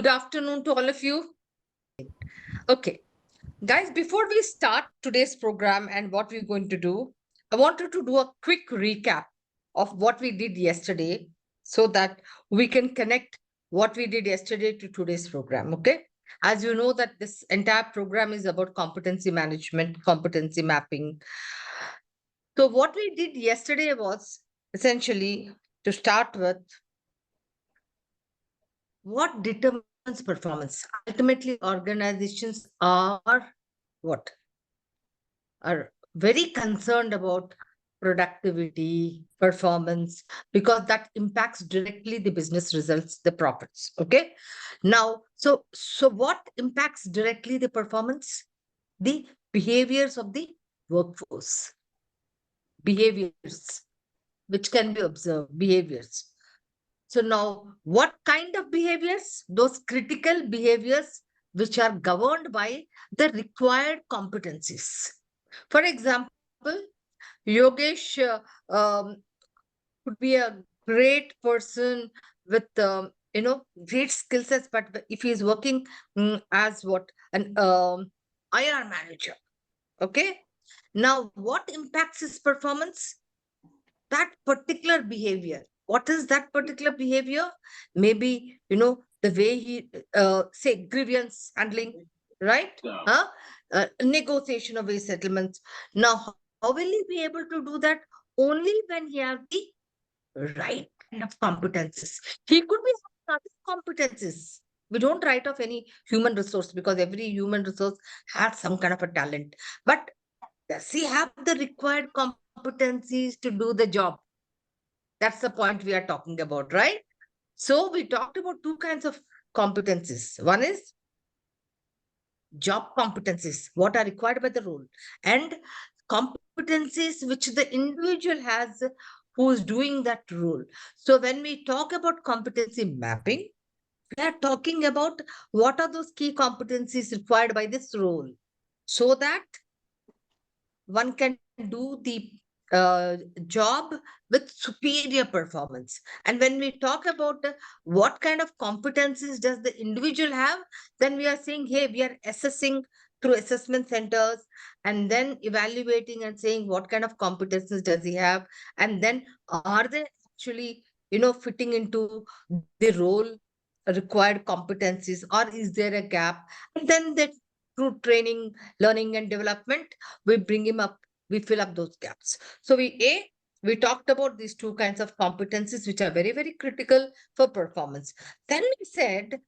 Good afternoon to all of you. Okay, guys, before we start today's program and what we're going to do, I wanted to do a quick recap of what we did yesterday so that we can connect what we did yesterday to today's program. Okay. As you know, that this entire program is about competency management, competency mapping. So, what we did yesterday was essentially to start with what determines performance. Ultimately, organizations are what? Are very concerned about productivity, performance, because that impacts directly the business results, the profits. Okay. Now, so what impacts directly the performance? The behaviors of the workforce, behaviors which can be observed, behaviors. So now, what kind of behaviors? Those critical behaviors which are governed by the required competencies. For example, Yogesh could be a great person with great skill sets, but if he is working as what an IR manager, okay. Now, what impacts his performance? That particular behavior. What is that particular behavior? Maybe, the way he, say, grievance handling, right? Yeah. Huh? Negotiation of waste settlements. Now, how will he be able to do that? Only when he has the right kind of competences. He could be having other competences. We don't write off any human resource because every human resource has some kind of a talent. But does he have the required competencies to do the job? That's the point we are talking about, right? So we talked about two kinds of competencies. One is job competencies, what are required by the role, and competencies which the individual has who is doing that role. So when we talk about competency mapping, we are talking about what are those key competencies required by this role so that one can do the job with superior performance. And when we talk about what kind of competencies does the individual have, then we are saying, hey, we are assessing through assessment centers and then evaluating and saying what kind of competencies does he have, and then are they actually fitting into the role required competencies, or is there a gap? And then that through training, learning and development, we bring him up, we fill up those gaps. So we talked about these two kinds of competencies which are very, very critical for performance. Then we said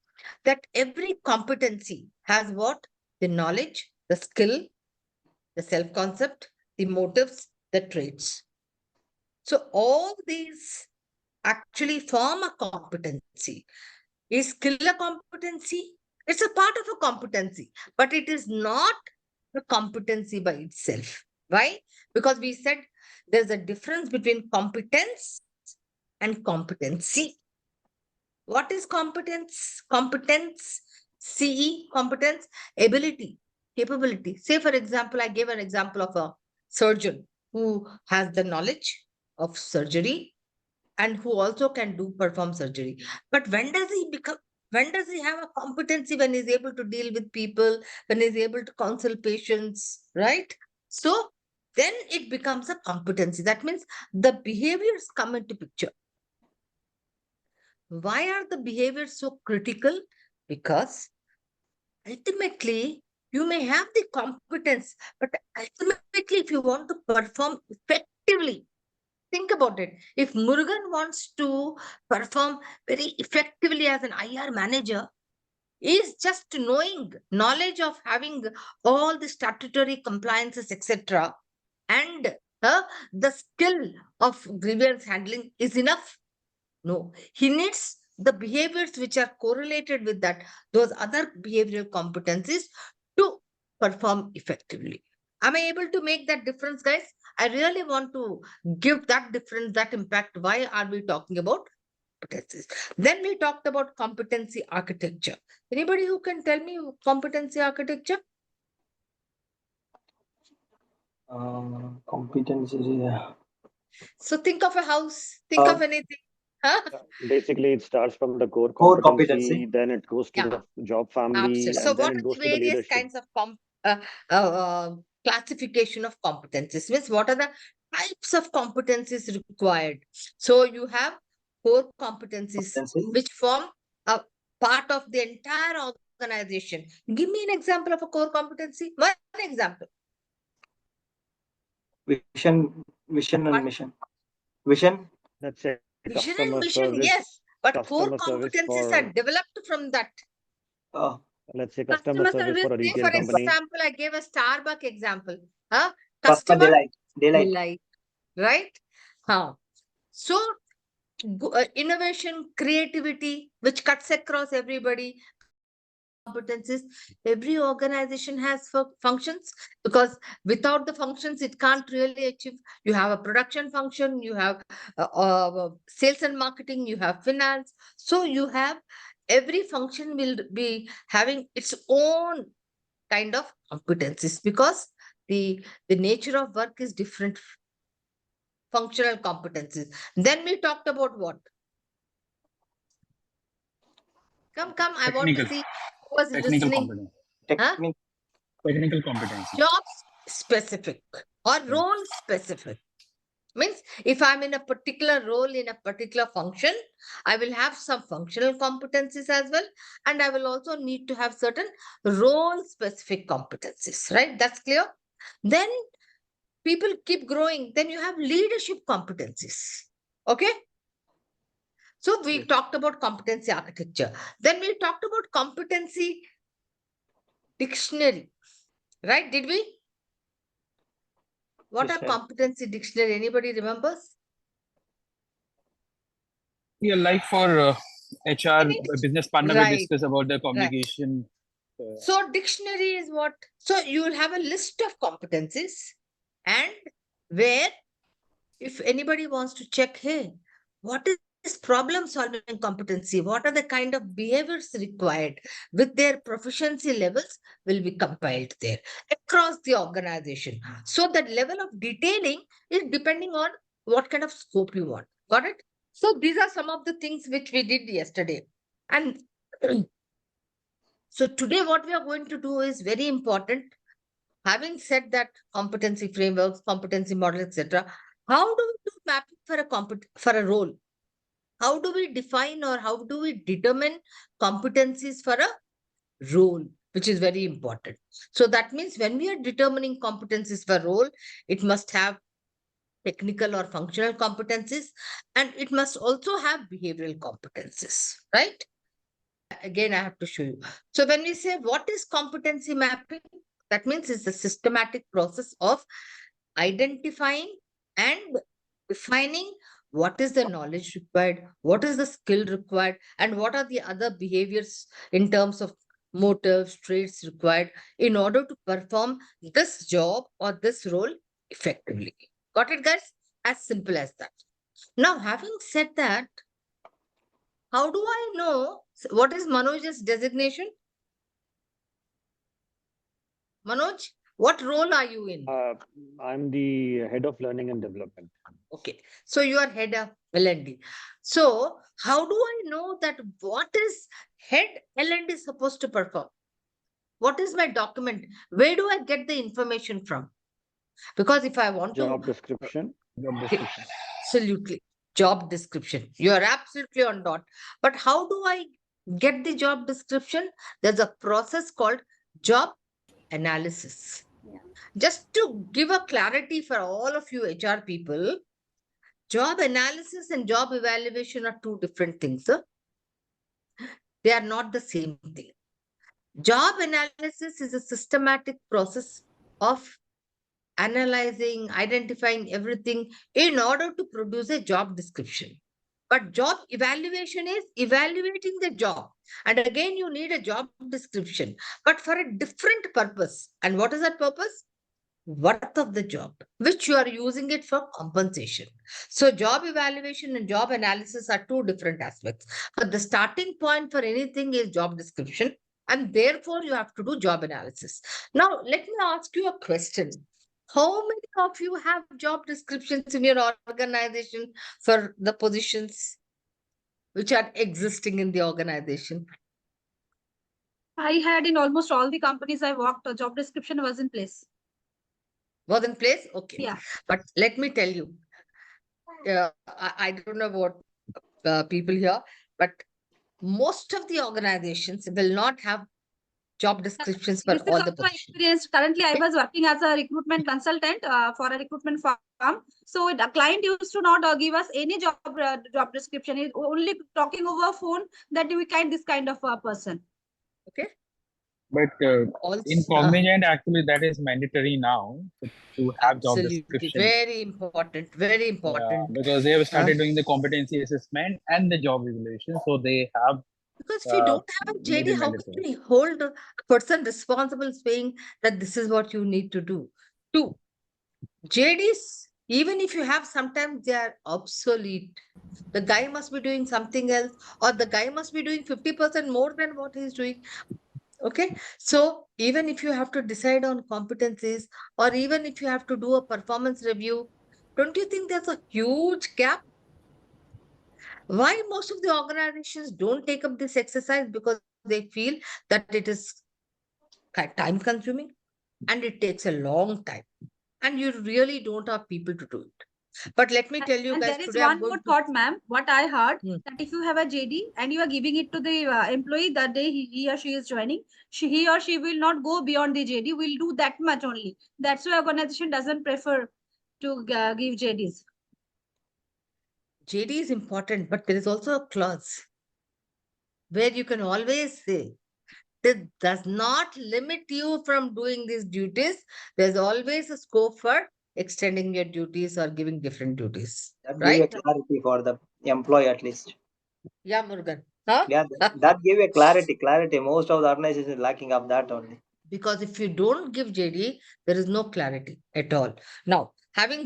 that every competency has what? The knowledge, the skill, the self-concept, the motives, the traits. So all these actually form a competency. Is skill a competency? It's a part of a competency, but it is not a competency by itself. Why? Because we said there's a difference between competence and competency. What is competence? Competence, CE, competence, ability, capability. Say, for example, I gave an example of a surgeon who has the knowledge of surgery and who also can do perform surgery. But when does he have a competency? When he's able to deal with people, when he's able to counsel patients, right? So then it becomes a competency. That means the behaviors come into picture. Why are the behaviors so critical? Because ultimately you may have the competence, but ultimately if you want to perform effectively, think about it. If Murugan wants to perform very effectively as an IR manager, is just knowledge of having all the statutory compliances, etc., and the skill of grievance handling is enough? No, he needs the behaviors which are correlated with that, those other behavioral competencies to perform effectively. Am I able to make that difference, guys? I really want to give that difference, that impact. Why are we talking about competencies? Then we talked about competency architecture. Anybody who can tell me competency architecture? Competency. So think of a house, think of anything. Huh? Basically, it starts from the core Core competency, competency. then it goes to Yeah, the job absolutely. family, So and then what it are the goes to the various leadership. kinds of classification of competencies? Means what are the types of competencies required? So you have core competencies, Competency. which form a part of the entire organization. Give me an example of a core competency. One example. Vision and One. mission. Vision. Let's say Vision customer and mission, service, yes. But core customer service competencies are for, developed from that. Uh, let's say customer Customer service service, for a say retail for company. example, I gave a Starbucks example. Huh? Customer Customer delight. Delight. delight, right? Huh. So innovation, creativity, which cuts across everybody, competencies. Every organization has functions, because without the functions, it can't really achieve. You have a production function, you have sales and marketing, you have finance. So you have every function will be having its own kind of competencies, because the nature of work is different. Functional competencies. Then we talked about what? Come, I want to Technical, see who was technical listening. competence, Huh? technical competency. Job specific or Yeah. role specific. Means if I'm in a particular role in a particular function, I will have some functional competencies as well. And I will also need to have certain role specific competencies, right? That's clear. Then people keep growing. Then you have leadership competencies. Okay. So we Yes. talked about competency architecture. Then we talked about competency dictionary, right? Did we? What Yes, are sir. competency dictionary? Anybody remembers? Yeah, like for HR Meaning- business partner, we Right, discuss about the right. communication. So dictionary is what? So you will have a list of competencies, and where if anybody wants to check, hey, what is problem solving competency? What are the kind of behaviors required with their proficiency levels will be compiled there across the organization. So that level of detailing is depending on what kind of scope you want. Got it? So these are some of the things which we did yesterday. And so today what we are going to do is very important. Having said that, competency frameworks, competency model, etc., how do we do mapping for for a role? How do we define or how do we determine competencies for a role, which is very important. So that means when we are determining competencies for role, it must have technical or functional competencies, and it must also have behavioral competencies, right? Again, I have to show you. So when we say what is competency mapping, that means it's a systematic process of identifying and defining what is the knowledge required, what is the skill required, and what are the other behaviors in terms of motives, traits required in order to perform this job or this role effectively. Got it, guys? As simple as that. Now, having said that, how do I know what is Manoj's designation? Manoj, what role are you in? I'm the head of learning and development. Okay, so you are head of L&D. So how do I know that what is head L&D supposed to perform? What is my document? Where do I get the information from? Because if I want Job to, description. Job description. absolutely, job description. You are absolutely on dot. But how do I get the job description? There's a process called job analysis. Just to give a clarity for all of you HR people, job analysis and job evaluation are two different things. They are not the same thing. Job analysis is a systematic process of analyzing, identifying everything in order to produce a job description. But job evaluation is evaluating the job. And again, you need a job description, but for a different purpose. And what is that purpose? Worth of the job, which you are using it for compensation. So job evaluation and job analysis are two different aspects. But the starting point for anything is job description, and therefore you have to do job analysis. Now, let me ask you a question. How many of you have job descriptions in your organization for the positions? which are existing in the organization? I had in almost all the companies I worked, a job description was in place. Was in place? Okay. Yeah. But let me tell you, I don't know about people here, but most of the organizations will not have job descriptions for This is all also the my positions. experience. Currently, I Okay. was working as a recruitment consultant for a recruitment firm. So the client used to not give us any job description. He's only talking over phone that we kind this kind of person. Okay. But Also, in Cognizant, actually, that is mandatory now to have job absolutely description. very important, very Yeah, important. because they have started doing the competency assessment and the job evaluation, so they have Because if you don't have a made JD, it how can mandatory. we hold a person responsible saying that this is what you need to do? Two, JDs, even if you have, sometimes they are obsolete. The guy must be doing something else, or the guy must be doing 50% more than what he's doing. Okay. So even if you have to decide on competencies, or even if you have to do a performance review, don't you think there's a huge gap? Why most of the organizations don't take up this exercise? Because they feel that it is time consuming and it takes a long time, and you really don't have people to do it. But let me tell you And guys, there is today I'm one going more to. thought, ma'am. What I heard Hmm. that if you have a JD and you are giving it to the employee that day he or she is joining, he or she will not go beyond the JD. Will do that much only. That's why organization doesn't prefer to give JDs. JD is important, but there is also a clause where you can always say that does not limit you from doing these duties. There's always a scope for extending your duties or giving different duties. That give Right? a clarity for the employee at least. Yeah, Murugan. Huh? Yeah, that give a clarity. Most of the organizations lacking of that only. Because if you don't give JD, there is no clarity at all. Now,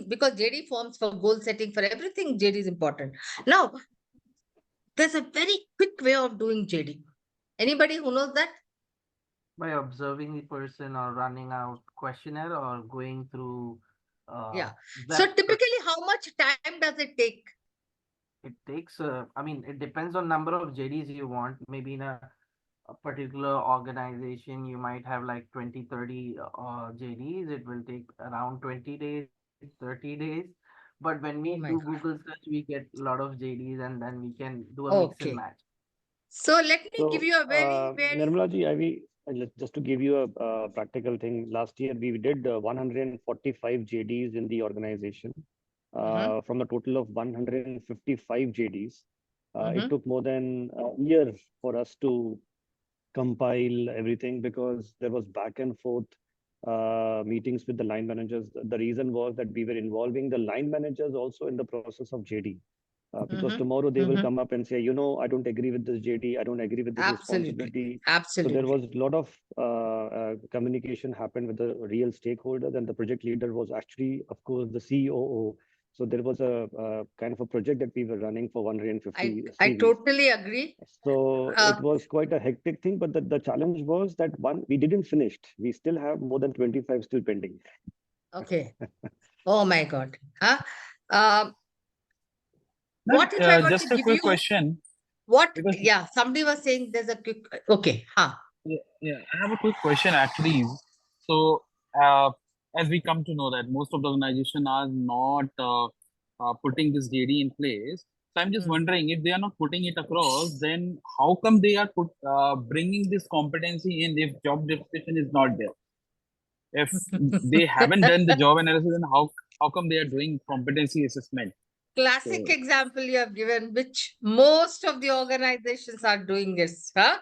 because JD forms for goal setting, for everything, JD is important. Now, there's a very quick way of doing JD. Anybody who knows that? By observing the person or running out questionnaire or going through Yeah. web So search. typically, how much time does it take? It takes I mean it depends on number of JDs you want. Maybe in a particular organization you might have like 20-30 JDs. It will take around 20 days, 30 days. But when we Oh my do God. Google search, we get a lot of JDs and then we can do a mix and Okay. match. So let me give So, you a very. Nirmala ji, just to give you a practical thing, last year we did 145 JDs in the organization. Mhm, From the total of 155 JDs, it mhm, took more than a year for us to compile everything because there was back and forth meetings with the line managers. The reason was that we were involving the line managers also in the process of JD. Because mhm, tomorrow they will mhm. come up and say, I don't agree with this JD, I don't agree with this Absolutely. responsibility. So there Absolutely. was a lot of communication happened with the real stakeholders, and the project leader was actually, of course, the COO. So there was a kind of a project that we were running for 150 I CVs. totally agree. So it was quite a hectic thing, but the challenge was that one, we didn't finish. We still have more than 25 still pending. Okay. Oh my God. Huh? Um, what if Ma'am, I were to just a give quick you question, what? because Yeah, somebody was saying there's a quick. Okay. Huh. yeah, I have a quick question actually. So, uh, as we come to know that most of the organization are not putting this JD in place, so I'm just Mm. wondering if they are not putting it across, then how come they are bringing this competency in if job description is not there? If they haven't done the job analysis, then how come they are doing competency assessment? Classic So, example you have given, which most of the organizations are doing this. Huh?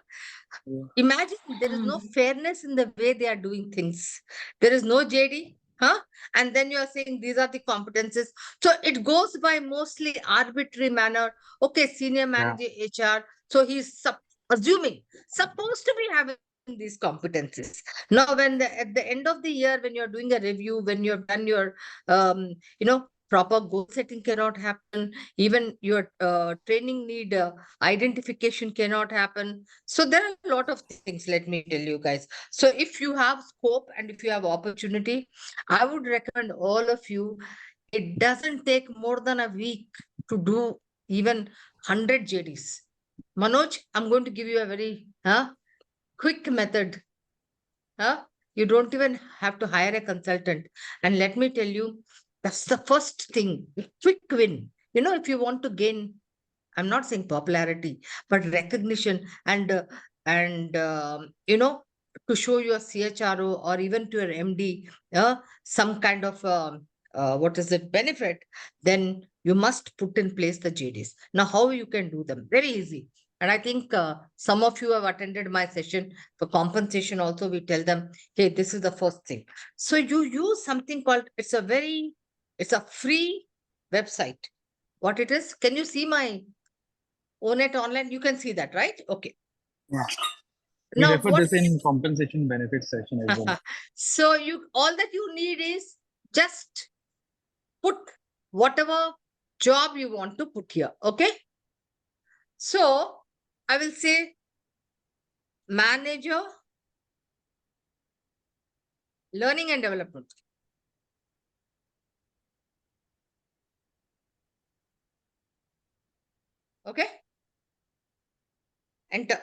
yeah. Imagine there is no fairness in the way they are doing things. There is no JD, huh? And then you are saying these are the competencies. So it goes by mostly arbitrary manner. Okay, senior manager HR. So he's assuming, supposed to be having these competencies. Now, at the end of the year, when you're doing a review, when you have done your, proper goal setting cannot happen. Even your training need identification cannot happen. So there are a lot of things, let me tell you guys. So if you have scope and if you have opportunity, I would recommend all of you, it doesn't take more than a week to do even 100 JDs. Manoj, I'm going to give you a very quick method. You don't even have to hire a consultant. And let me tell you, that's the first thing, quick win. If you want to gain, I'm not saying popularity, but recognition and to show your CHRO or even to your MD some kind of what is it benefit, then you must put in place the JDs. Now, how you can do them? Very easy. And I think some of you have attended my session for compensation. Also, we tell them, hey, this is the first thing. So you use something called, it's a free website. What it is? Can you see my ONET online? You can see that, right? Okay. Yeah. We Now, refer this in compensation benefits session as well. So all that you need is just put whatever job you want to put here. Okay. So I will say manager, learning and development. Okay. Enter.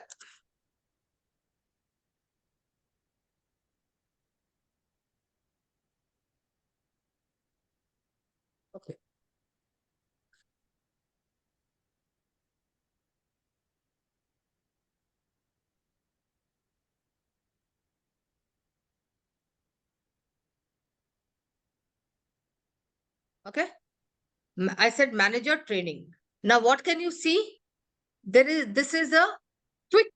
Okay. Okay. I said manager training. Now, what can you see? This is a quick.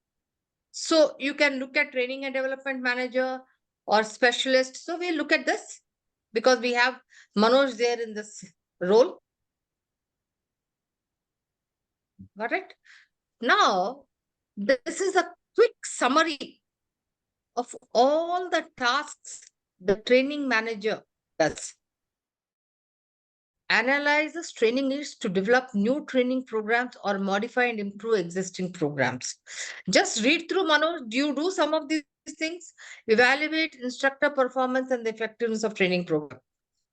So you can look at training and development manager or specialist. So we look at this because we have Manoj there in this role. Got it? Now, this is a quick summary of all the tasks the training manager does. Analyzes training needs to develop new training programs or modify and improve existing programs. Just read through, Manoj. Do you do some of these things? Evaluate instructor performance and the effectiveness of training program.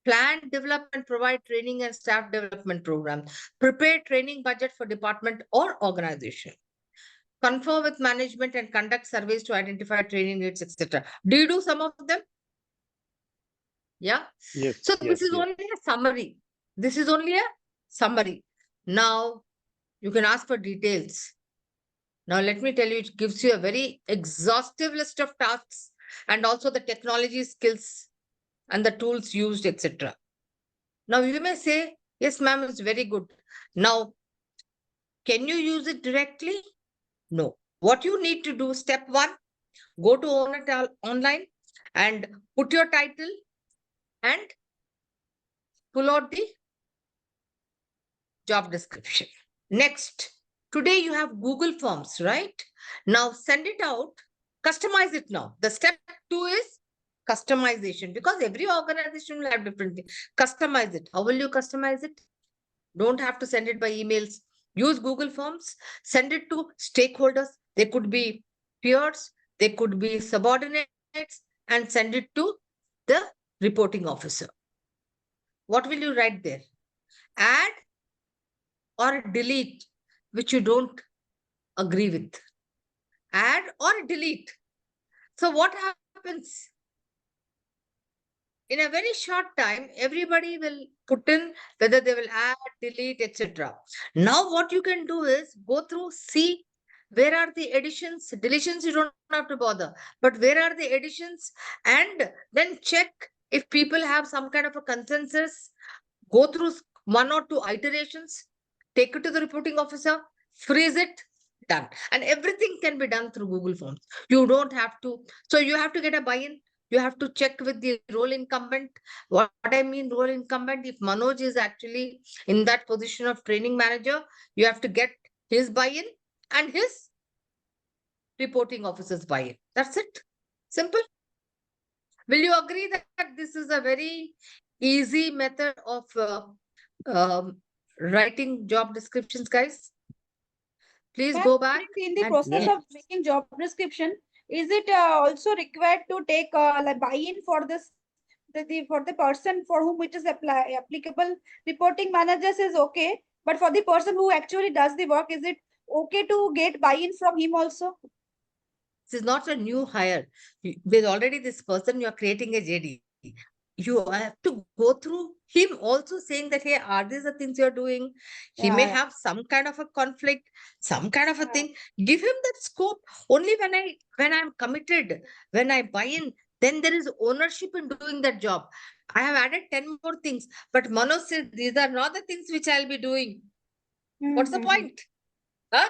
Plan, develop, and provide training and staff development programs. Prepare training budget for department or organization. Confer with management and conduct surveys to identify training needs, etc. Do you do some of them? Yeah. Yes. So yes, this is yes. only a summary. This is only a summary. Now you can ask for details. Now let me tell you, it gives you a very exhaustive list of tasks and also the technology skills and the tools used, etc. Now you may say, yes, ma'am, it's very good. Now, can you use it directly? No. What you need to do, step one, go to ONET online and put your title and pull out the job description. Next, today you have Google Forms, right? Now send it out, customize it now. The step two is customization because every organization will have different things. Customize it. How will you customize it? Don't have to send it by emails. Use Google Forms, send it to stakeholders. They could be peers, they could be subordinates, and send it to the reporting officer. What will you write there? Add or delete, which you don't agree with. Add or delete. So what happens? In a very short time, everybody will put in whether they will add, delete, etc. Now what you can do is go through, see where are the additions, deletions, you don't have to bother. But where are the additions? And then check if people have some kind of a consensus, go through one or two iterations, take it to the reporting officer, freeze it, done. And everything can be done through Google Forms. You don't have to. So you have to get a buy-in. You have to check with the role incumbent. What I mean role incumbent, if Manoj is actually in that position of training manager, you have to get his buy-in and his reporting officer's buy-in. That's it. Simple. Will you agree that this is a very easy method of writing job descriptions, guys? Please go back. In the and- process Yeah. of making job description, is it also required to take like buy-in for this? For the person for whom it is applicable, reporting manager says okay, But for the person who actually does the work, is it okay to get buy-in from him also? This is not a new hire. With already this person, you are creating a JD. You have to go through him also saying that, hey, are these the things you're doing? He may Yeah. have some kind of a conflict, some kind of a thing. Give him that scope. Only when I'm committed, when I buy in, then there is ownership in doing that job. I have added 10 more things, but Manoj says these are not the things which I'll be doing. What's the point? Huh?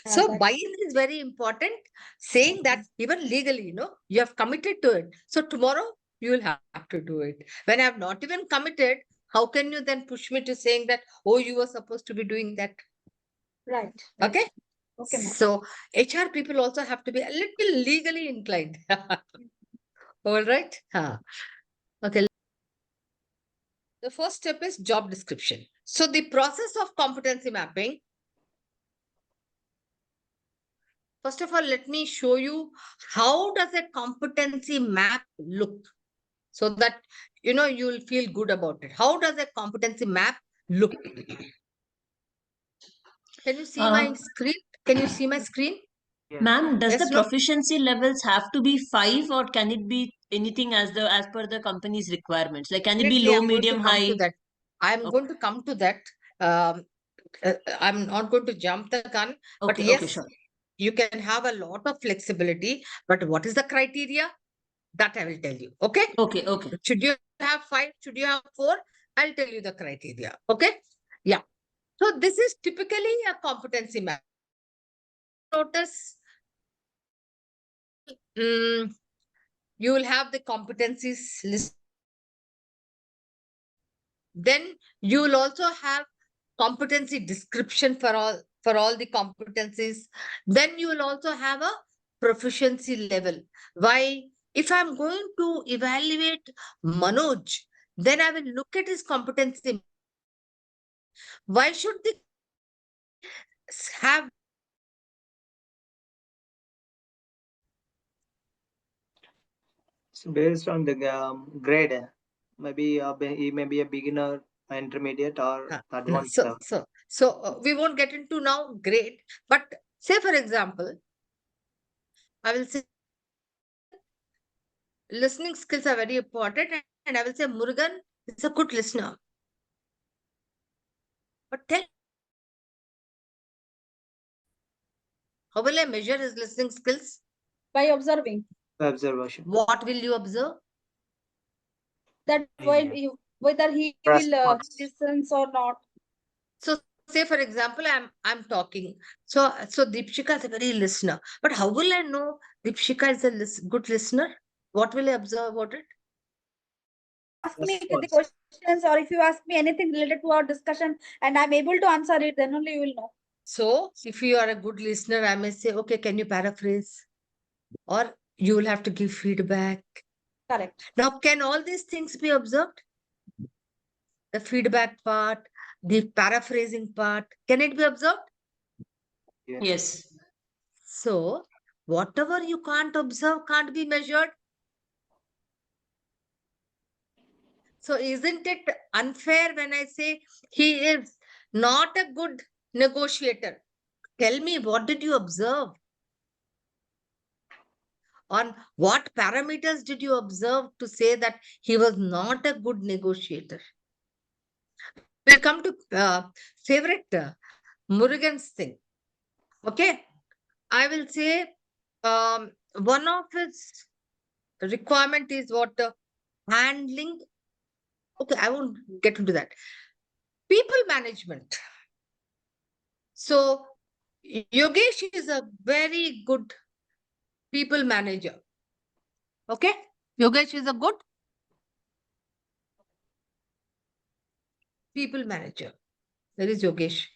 So that's- buy-in is very important, saying that even legally, you have committed to it. So tomorrow you will have to do it. When I have not even committed, how can you then push me to saying that, oh, you were supposed to be doing that? Right. Okay. Okay, ma'am. So HR people also have to be a little legally inclined. All right. Okay. The first step is job description. So the process of competency mapping. First of all, let me show you how does a competency map look so that you will feel good about it. How does a competency map look? Can you see my screen? Can you see my screen? Yes. Ma'am, does Yes, the no? proficiency levels have to be 5 or can it be anything as per the company's requirements? Like can it be Definitely, low, I'm going to medium, come to high? that. I'm Okay, going to come to that. Um, I'm not going to jump the gun, but okay, yes, sure. you can have a lot of flexibility. But what is the criteria? That I will tell you. Okay. Okay, okay. Should you have 5? Should you have 4? I'll tell you the criteria. Okay. Yeah. So this is typically a competency map. Notice you will have the competencies list. Then you will also have competency description for all the competencies. Then you will also have a proficiency level. Why? If I'm going to evaluate Manoj, then I will look at his competency. Why should they have So based on the grade, maybe he may be a beginner, intermediate, or no, advanced level. we won't get into now grade, but say for example, I will say listening skills are very important, and I will say Murugan is a good listener. But tell how will I measure his listening skills? By observing Observation. What will you observe? that when Yes. you, whether he Response. listens or not. So say for example, I'm talking. So Deepshika is a very listener. But how will I know Deepshika is a good listener? What will I observe about it? Ask me the Response. questions, or if you ask me anything related to our discussion and I'm able to answer it, then only you will know. So if you are a good listener, I may say, okay, can you paraphrase? Or you will have to give feedback. Correct. Now, can all these things be observed? The feedback part, the paraphrasing part, can it be observed? Yes. Yes. So, whatever you can't observe can't be measured. So, isn't it unfair when I say he is not a good negotiator? Tell me, what did you observe? On what parameters did you observe to say that he was not a good negotiator? We'll come to favorite Murugan's thing. Okay. I will say one of his requirement is what handling. Okay, I won't get into that. People management. So Yogesh is a very good people manager. Okay, Yogesh is a good people manager. There is Yogesh.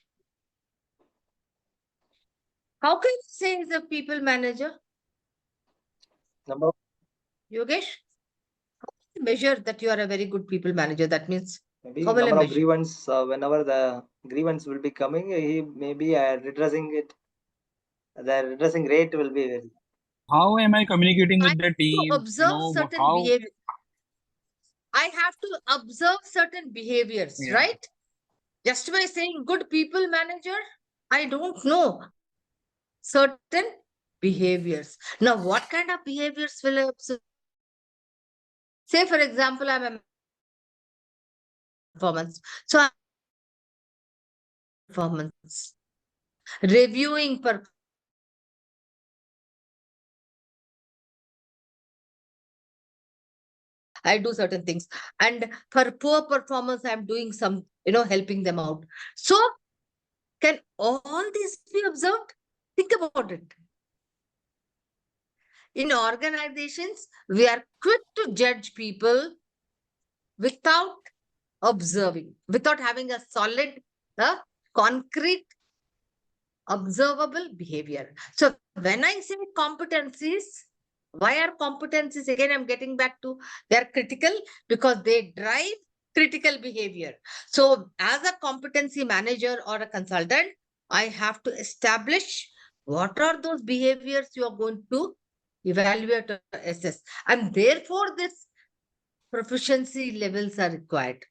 How can you say he's a people manager? Number Yogesh, how can you measure that you are a very good people manager? That means maybe how will I number of measure? grievance. Whenever the grievance will be coming, he may be redressing it. The redressing rate will be very. How am I communicating I with the have to team? observe certain How? behavior. I have to observe certain behaviors, Yeah. right? Just by saying good people manager, I don't know certain behaviors. Now, what kind of behaviors will I observe? Say, for example, I'm a performance. So I'm performance, reviewing per I do certain things. And for poor performance, I'm doing some, helping them out. So can all these be observed? Think about it. In organizations, we are quick to judge people without observing, without having a solid, concrete, observable behavior. So when I say competencies, why are competencies? Again, I'm getting back to they're critical because they drive critical behavior. So as a competency manager or a consultant, I have to establish what are those behaviors you are going to evaluate or assess. And therefore, this proficiency levels are required.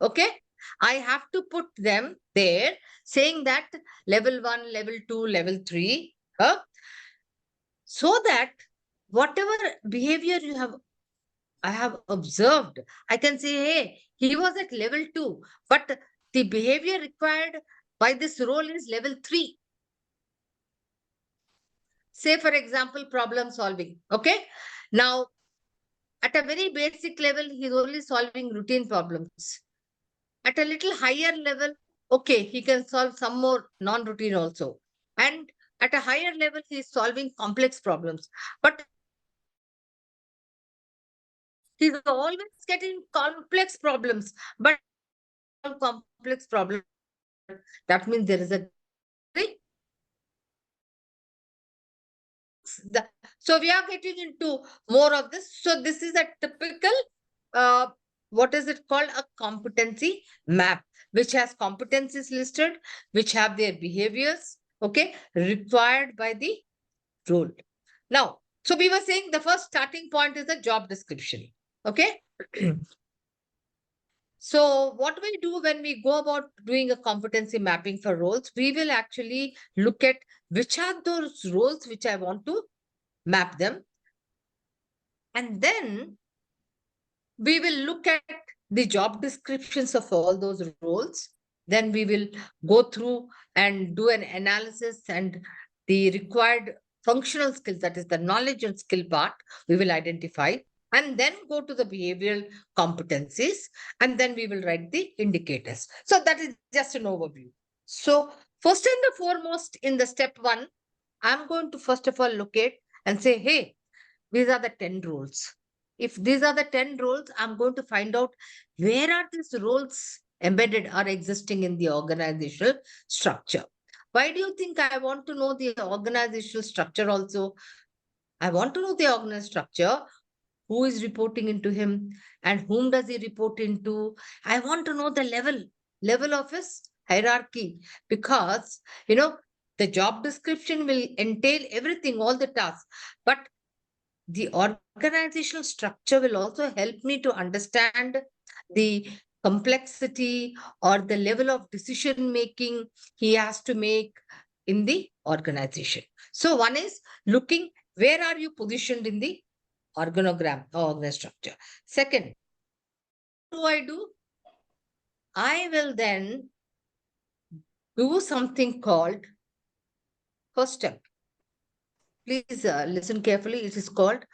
Okay. I have to put them there saying that level 1, level 2, level 3, so that whatever behavior I have observed, I can say, hey, he was at level 2, but the behavior required by this role is level 3. Say, for example, problem solving. Okay. Now, at a very basic level, he's only solving routine problems. At a little higher level, okay, he can solve some more non-routine also. And at a higher level, he is solving complex problems. But he's always getting complex problems. But complex problems, that means there is a so we are getting into more of this. So this is a typical what is it called? A competency map, which has competencies listed, which have their behaviors, okay, required by the role. Now, so we were saying the first starting point is the job description, okay? So what we do when we go about doing a competency mapping for roles, we will actually look at which are those roles which I want to map them. And then we will look at the job descriptions of all those roles. Then we will go through and do an analysis and the required functional skills, that is the knowledge and skill part, we will identify and then go to the behavioral competencies and then we will write the indicators. So that is just an overview. So first and the foremost in the step 1, I'm going to first of all locate and say, hey, these are the 10 roles. If these are the 10 roles, I'm going to find out where are these roles embedded or existing in the organizational structure. Why do you think I want to know the organizational structure also? I want to know the organizational structure, who is reporting into him and whom does he report into. I want to know the level of his hierarchy because, the job description will entail everything, all the tasks. But the organizational structure will also help me to understand the complexity or the level of decision making he has to make in the organization. So one is looking where are you positioned in the organogram or organizational structure. Second, what do? I will then do something called first step. Please listen carefully. It is called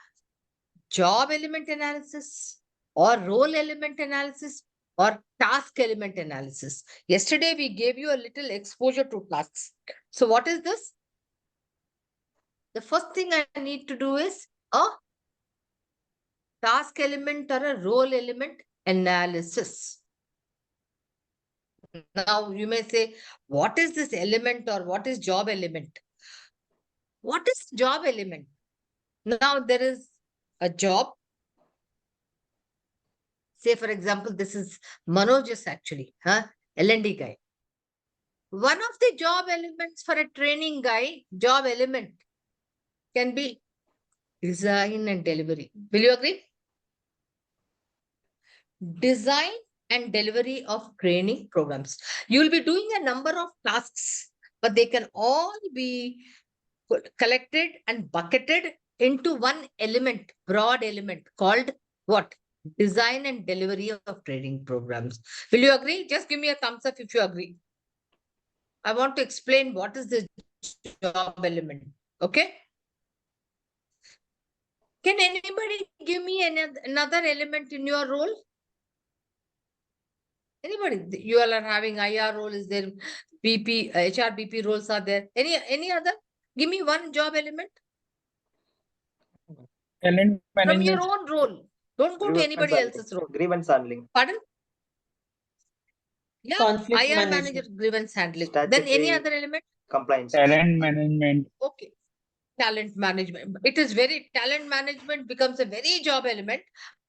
job element analysis or role element analysis or task element analysis. Yesterday, we gave you a little exposure to tasks. So what is this? The first thing I need to do is a task element or a role element analysis. Now, you may say, what is this element or what is job element? What is job element? Now, there is a job. Say, for example, this is Manoj's actually, L&D guy. One of the job elements for a training guy, job element, can be design and delivery. Will you agree? Design and delivery of training programs. You will be doing a number of tasks, but they can all be collected and bucketed into one element, broad element called what? Design and delivery of training programs. Will you agree? Just give me a thumbs up if you agree. I want to explain what is the job element. Okay. Can anybody give me another element in your role? Anybody? You all are having IR role, is there? BP, HRBP roles are there. Any other? Give me one job element Talent from your management. own role. Don't go to anybody else's role. Grievance handling. Pardon? Yeah, Conflict IR manager, management. grievance handling. Then any Statutory other element? compliance. Talent management. Okay. Talent management. It is very, talent management becomes a very job element,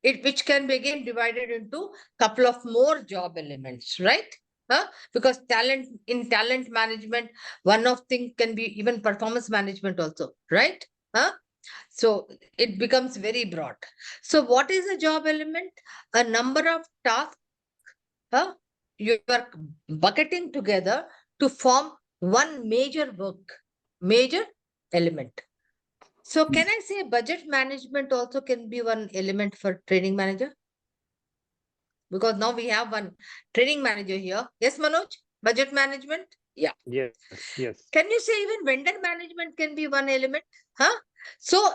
which can be again divided into couple of more job elements, right? Because in talent management, one of thing can be even performance management also, right? So it becomes very broad. So what is a job element? A number of tasks you are bucketing together to form one major work, major element. So can I say budget management also can be one element for training manager? Because now we have one training manager here. Yes, Manoj? Budget management? Yeah. Yes, yes. Can you say even vendor management can be one element? So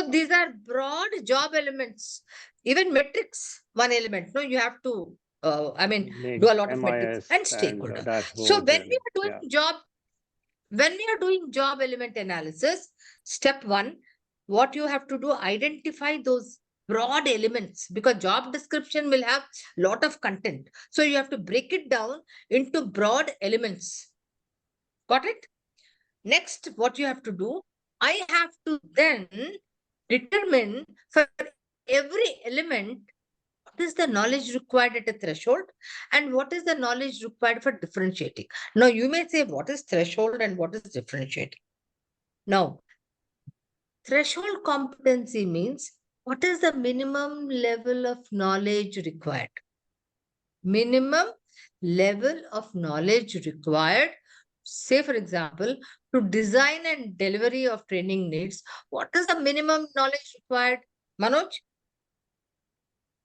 these are broad job elements. Even metrics, one element. No, you have to Make do a lot of MIS metrics and and stakeholder. So dashboards when and we are doing job element analysis, step one, what you have to do, identify those broad elements, because job description will have lot of content. So you have to break it down into broad elements. Got it? Next, what you have to do, I have to then determine for every element what is the knowledge required at a threshold and what is the knowledge required for differentiating. Now, you may say, what is threshold and what is differentiating? Now, threshold competency means what is the minimum level of knowledge required? Minimum level of knowledge required. Say, for example, to design and delivery of training needs, what is the minimum knowledge required? Manoj?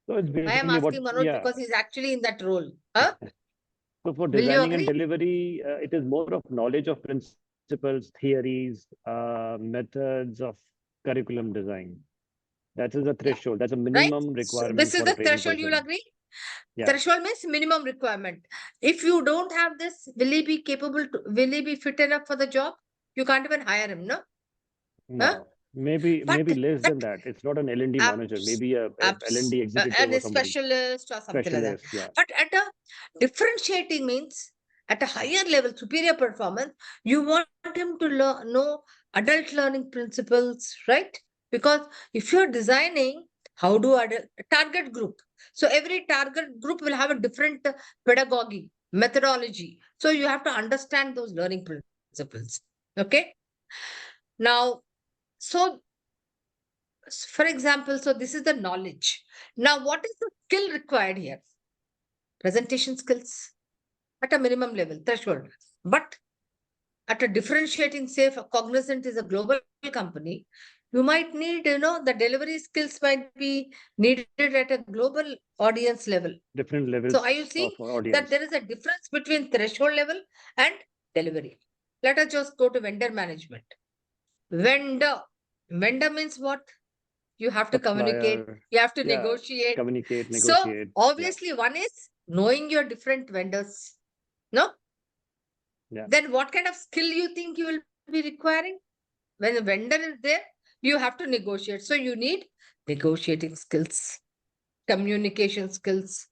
So it's I am basically what, asking Manoj because he's actually in that role. So for Will you designing and agree? delivery, it is more of knowledge of principles, theories, methods of curriculum design. That is a threshold. That's a minimum So requirement this is for a the training threshold, you'll person. agree? Yeah. Threshold means minimum requirement. If you don't have this, will he be capable to, will he be fit enough for the job? You can't even hire him, no? No, maybe But less than that. It's not an L&D manager, maybe a L&D executive and or a somebody. specialist or something like that. Specialist, yeah. But at a differentiating means at a higher level, superior performance, you want him to know adult learning principles, right? Because if you're designing, how do target group? So every target group will have a different pedagogy, methodology. So you have to understand those learning principles. Okay. Now, so for example, so this is the knowledge. Now, what is the skill required here? Presentation skills at a minimum level, threshold. But at a differentiating, say, if Cognizant is a global company, you might need, the delivery skills might be needed at a global audience level. Different levels So are you seeing of audience. that there is a difference between threshold level and delivery? Let us just go to vendor management. Vendor means what? You have to communicate, Supplier, you have to yeah, negotiate. communicate, So negotiate. obviously one is knowing your different vendors. No? Yeah. Then what kind of skill you think you will be requiring? When a vendor is there, you have to negotiate. So you need negotiating skills, communication skills.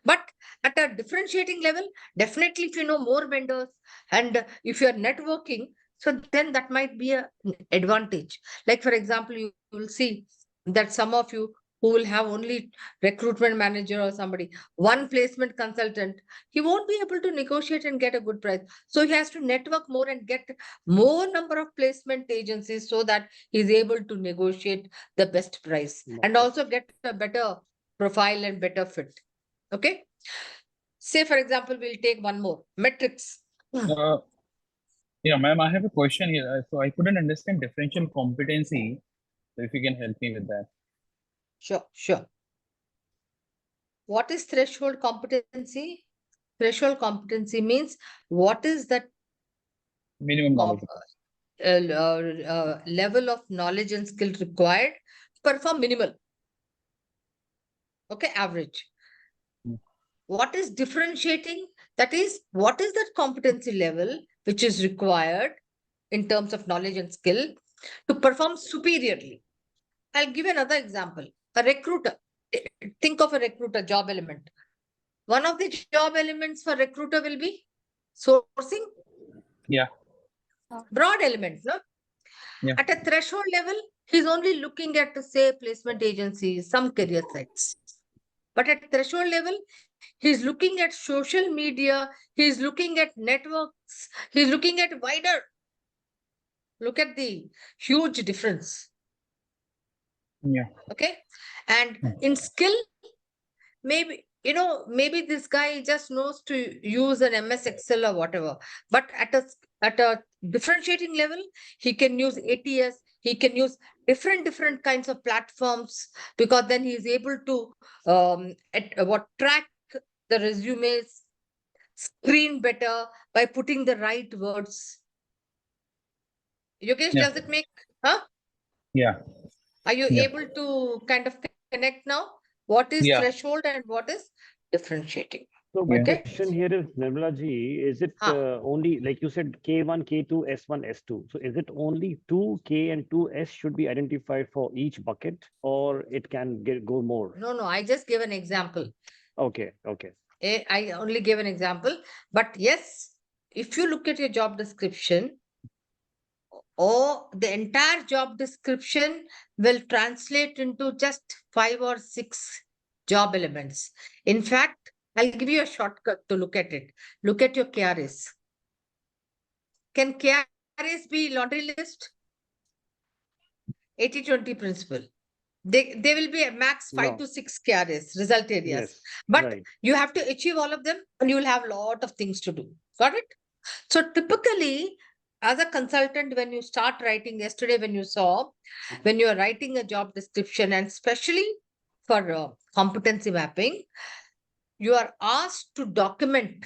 But at a differentiating level, definitely if you know more vendors and if you're networking, so then that might be an advantage. Like for example, you will see that some of you who will have only recruitment manager or somebody, one placement consultant, he won't be able to negotiate and get a good price. So he has to network more and get more number of placement agencies so that he's able to negotiate the best price and also get a better profile and better fit. Okay. Say, for example, we'll take one more, metrics. Yeah, ma'am, I have a question here. So I couldn't understand differential competency. So if you can help me with that. Sure, sure. What is threshold competency? Threshold competency means what is that Minimum knowledge. level of knowledge and skill required to perform minimal. Okay, average. Hmm. What is differentiating? That is, what is that competency level which is required in terms of knowledge and skill to perform superiorly? I'll give you another example. A recruiter. Think of a recruiter job element. One of the job elements for recruiter will be sourcing. Yeah. Broad element, no? Yeah. At a threshold level, he's only looking at, say, placement agencies, some career sites. But at threshold level, he's looking at social media, he's looking at networks, he's looking at wider. Look at the huge difference. Yeah. Okay. And in skill, maybe, maybe this guy just knows to use an MS Excel or whatever. But at a differentiating level, he can use ATS, he can use different kinds of platforms, because then he is able to track the resumes, screen better by putting the right words. Yogesh, Yeah. does it make, huh? Yeah. Are you Yeah. able to kind of connect now? What is Yeah. threshold and what is differentiating? So my Okay. question here is, Nirmala ji, is it only, like you said, K1, K2, S1, S2? So is it only 2K and 2S should be identified for each bucket, or it can go more? No, I just gave an example. Okay, okay. I only gave an example. But yes, if you look at your job description, or the entire job description will translate into just 5 or 6 job elements. In fact, I'll give you a shortcut to look at it. Look at your KRAs. Can KRAs be laundry list? 80-20 principle. They will be a max 5 No. to 6 KRAs, result areas. Yes, But right. you have to achieve all of them and you will have a lot of things to do. Got it? So typically, as a consultant, when you start writing, yesterday when you saw, when you are writing a job description, and especially for competency mapping, you are asked to document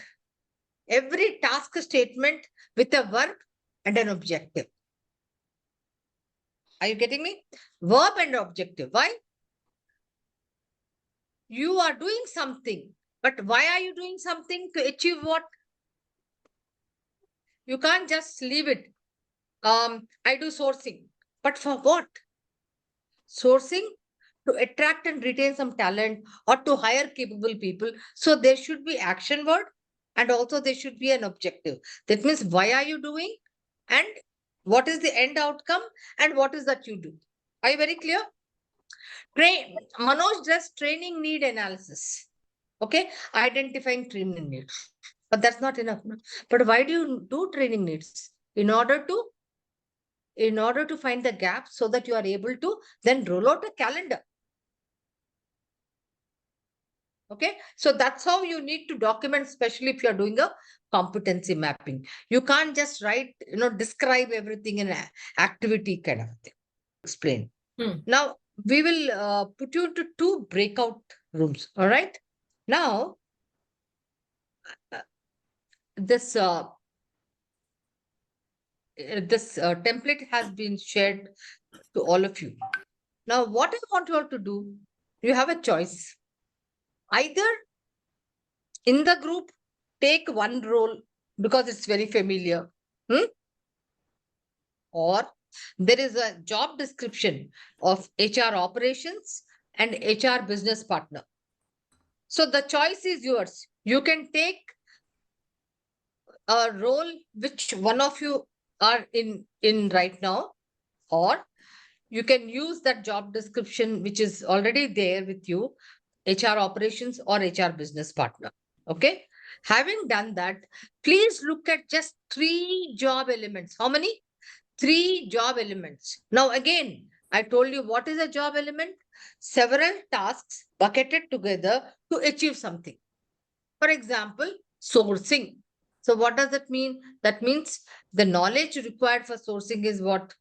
every task statement with a verb and an objective. Are you getting me? Verb and objective. Why? You are doing something, but why are you doing something? To achieve what? You can't just leave it. I do sourcing, but for what? Sourcing to attract and retain some talent or to hire capable people. So there should be action word, and also there should be an objective. That means why are you doing, and what is the end outcome, and what is that you do. Are you very clear? Manoj does training need analysis. Okay, identifying training needs. But that's not enough. But why do you do training needs? In order to find the gap, so that you are able to then roll out a calendar. Okay, so that's how you need to document, especially if you're doing a competency mapping. You can't just write, describe everything in an activity kind of thing. Explain. Now, we will put you into 2 breakout rooms. All right. Now, this template has been shared to all of you. Now, what I want you all to do, you have a choice. Either in the group, take one role because it's very familiar. Or there is a job description of HR operations and HR business partner. So the choice is yours. You can take a role which one of you are in right now, or you can use that job description which is already there with you, HR operations or HR business partner. Okay. Having done that, please look at just 3 job elements. How many? 3 job elements. Now, again, I told you what is a job element? Several tasks bucketed together to achieve something. For example, sourcing. So what does it mean? That means the knowledge required for sourcing is what?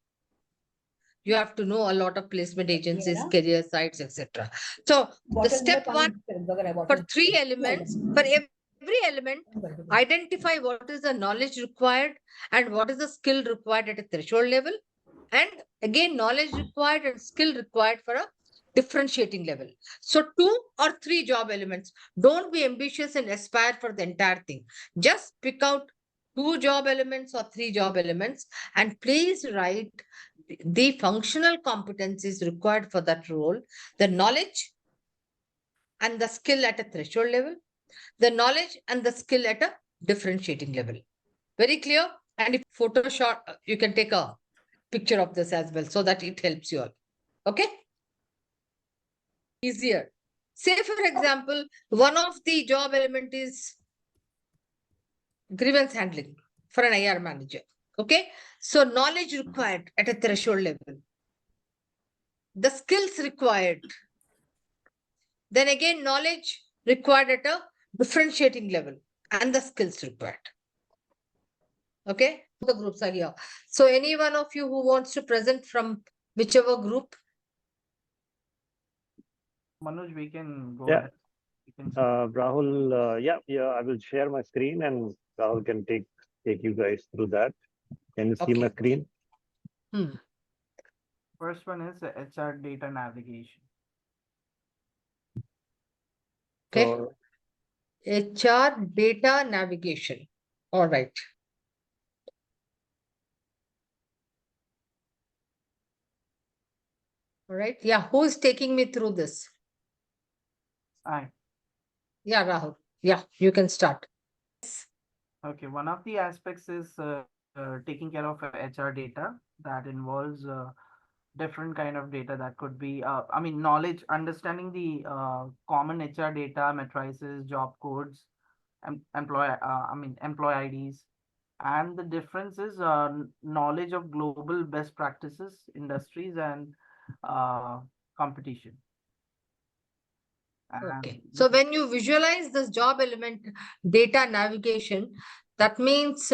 You have to know a lot of placement agencies, career sites, etc. So the step one for three elements, for every element, identify what is the knowledge required and what is the skill required at a threshold level. And again, knowledge required and skill required for a differentiating level. So 2 or 3 job elements. Don't be ambitious and aspire for the entire thing. Just pick out 2 job elements or 3 job elements and please write the functional competencies required for that role, the knowledge and the skill at a threshold level, the knowledge and the skill at a differentiating level. Very clear? And if Photoshop, you can take a picture of this as well so that it helps you all. Okay? Easier. Say, for example, one of the job element is grievance handling for an IR manager. Okay? So knowledge required at a threshold level. The skills required. Then again, knowledge required at a differentiating level and the skills required. Okay? The groups are here. So any one of you who wants to present from whichever group? Manoj, we can go Yeah. ahead. You can Rahul, yeah, I will share my screen and Rahul can take you guys through that. Can you see my Okay. screen? First one is HR data navigation. Okay. So, HR data navigation. All right. All right. Yeah. Who is taking me through this? Aye. Yeah, Rahul. Yeah, you can start. Okay, one of the aspects is taking care of HR data that involves different kind of data that could be, I mean, knowledge, understanding the common HR data, matrices, job codes, employee IDs, and the difference is knowledge of global best practices, industries, and competition. Okay. And So when you visualize this job element data navigation, that means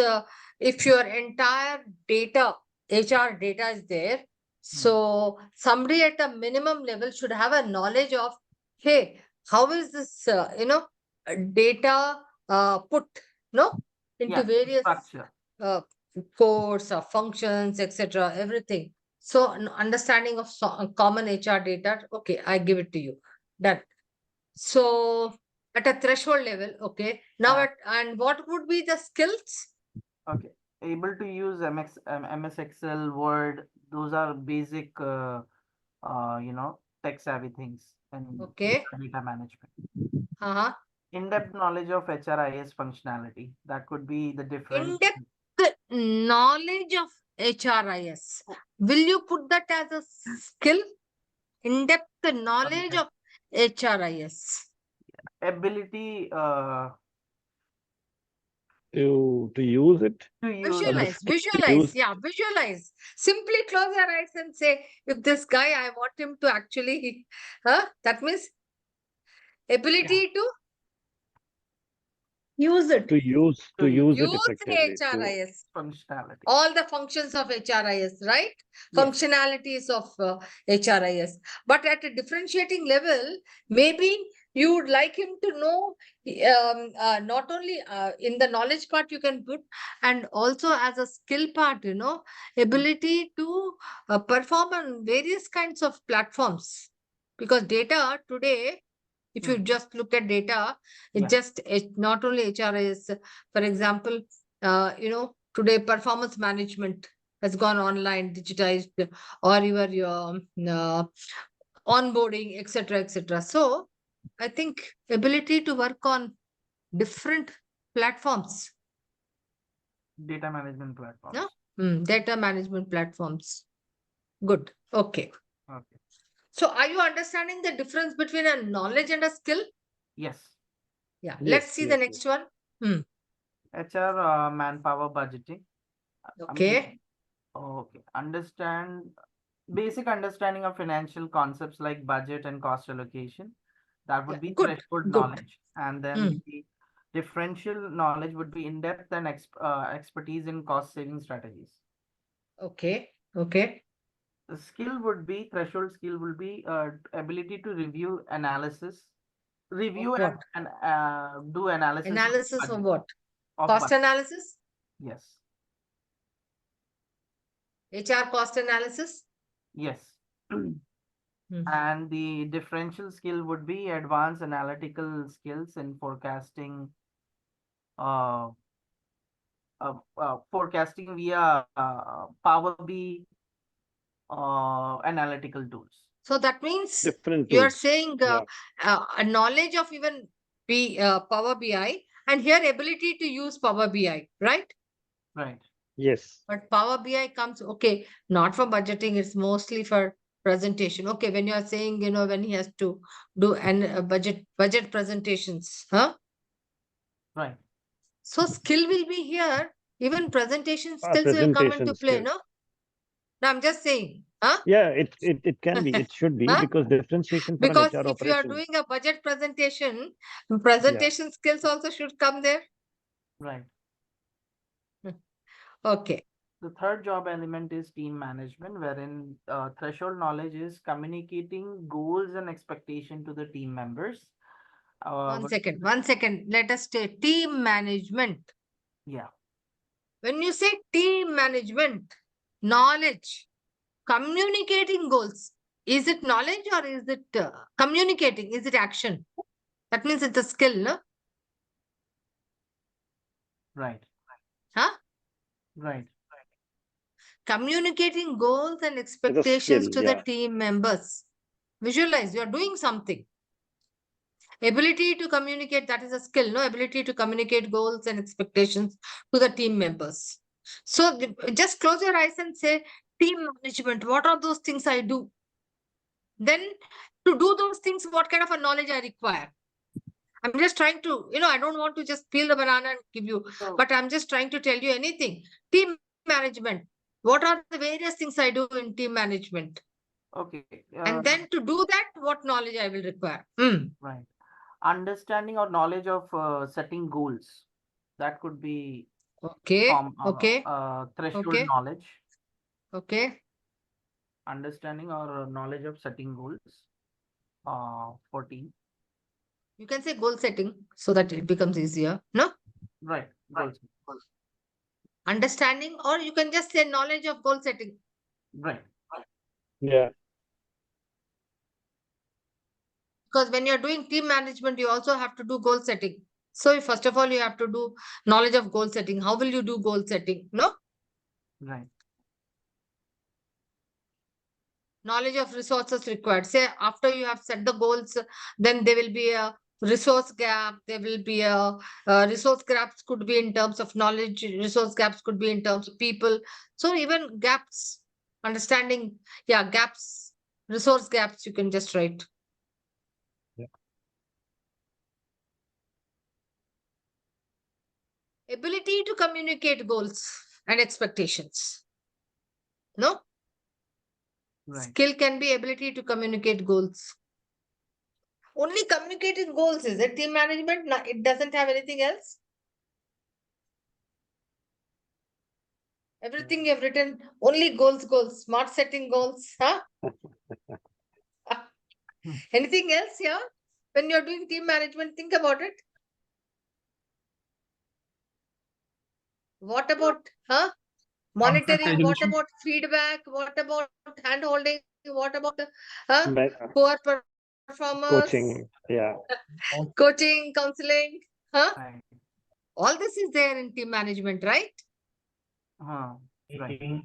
if your entire data, HR data is there, so somebody at a minimum level should have a knowledge of, hey, how is this, data put, into yeah, various structure. codes or functions, etc., everything. So an understanding of common HR data, okay, I give it to you. Done. So at a threshold level, okay. Now, and what would be the skills? Okay, able to use MS Excel, Word. Those are basic, tech savvy things and Okay. data management. Uh-huh. In-depth knowledge of HRIS functionality. That could be the different. In-depth knowledge of HRIS. Will you put that as a skill? In-depth knowledge of HRIS. Ability to use it. to use Visualize, skill to visualize, use. yeah, visualize. Simply close your eyes and say, if this guy, I want him to actually, that means ability to use it. To use To it Use effectively. HRIS. functionality. All the functions of HRIS, right? Yes. Functionalities of HRIS. But at a differentiating level, maybe you would like him to know not only in the knowledge part you can put, and also as a skill part, ability to perform on various kinds of platforms. Because data today, if you just look at data, it's not only HRIS. For example, today performance management has gone online, digitized, or your onboarding, etc. So I think ability to work on different platforms. Data management platforms. Data management platforms. Good. Okay. Okay. So are you understanding the difference between a knowledge and a skill? Yes. Yeah. Yes, Let's see the yes, next one. HR manpower budgeting. Okay. Okay. Basic understanding of financial concepts like budget and cost allocation. That would be good, threshold good. knowledge. And then the Differential knowledge would be in-depth and expertise in cost-saving strategies. Okay. Okay. The skill would be, threshold skill will be ability to review analysis, review Of what? and do analysis Analysis of budget, what? of Cost budget. analysis? Yes. HR cost analysis? Yes. Hmm. And the differential skill would be advanced analytical skills in forecasting, forecasting via Power BI analytical tools. So that means Different you are tools. saying Yeah. a knowledge of even Power BI and here ability to use Power BI, right? Right. Yes. But Power BI comes, okay, not for budgeting, it's mostly for presentation. Okay, when you are saying, when he has to do an budget presentations, huh? Right. So skill will be here. Even presentation skills will come into Presentation play, skill. no? No, I'm just saying, huh? Yeah, it can be. It should be Huh? because differentiation for an Because HR if you are operations. doing a budget presentation, Yeah. presentation skills also should come there. Right. Okay. The third job element is team management, wherein threshold knowledge is communicating goals and expectation to the team members. One But- second. Let us say team management. Yeah. When you say team management, knowledge, communicating goals, is it knowledge or is it communicating? Is it action? That means it's a skill, no? Right. Huh? Right. Communicating goals and It's a expectations skill. to the Yeah. team members. Visualize, you are doing something. Ability to communicate, that is a skill, no? Ability to communicate goals and expectations to the team members. So just close your eyes and say, team management, what are those things I do? Then to do those things, what kind of a knowledge I require? I'm just trying to, I don't want to just peel the banana and give you, So, but I'm just trying to tell you anything. Team management, what are the various things I do in team management? okay. And then to do that, what knowledge I will require? Hmm. Right. Understanding or knowledge of setting goals. That could be Okay, okay, threshold okay, knowledge. okay. Understanding or knowledge of setting goals for team. You can say goal setting so that it becomes easier. No? Right. Goals. Understanding, or you can just say knowledge of goal setting. Right. Yeah. Because when you're doing team management, you also have to do goal setting. So first of all, you have to do knowledge of goal setting. How will you do goal setting? No? Right. Knowledge of resources required. Say after you have set the goals, then there will be a resource gap. There will be a resource gaps could be in terms of knowledge. Resource gaps could be in terms of people. So even gaps, understanding, gaps, resource gaps, you can just write. Yeah. Ability to communicate goals and expectations. No? Right. Skill can be ability to communicate goals. Only communicating goals, is it? Team management, no, it doesn't have anything else. Everything you have written, only goals, smart setting goals. Huh? Anything else here? When you're doing team management, think about it. What about monitoring? What Confrontation. about feedback? What about hand holding? What about huh? But, poor performers? coaching. Yeah. Coaching, counseling. Huh? Right. All this is there in team management, right? Right.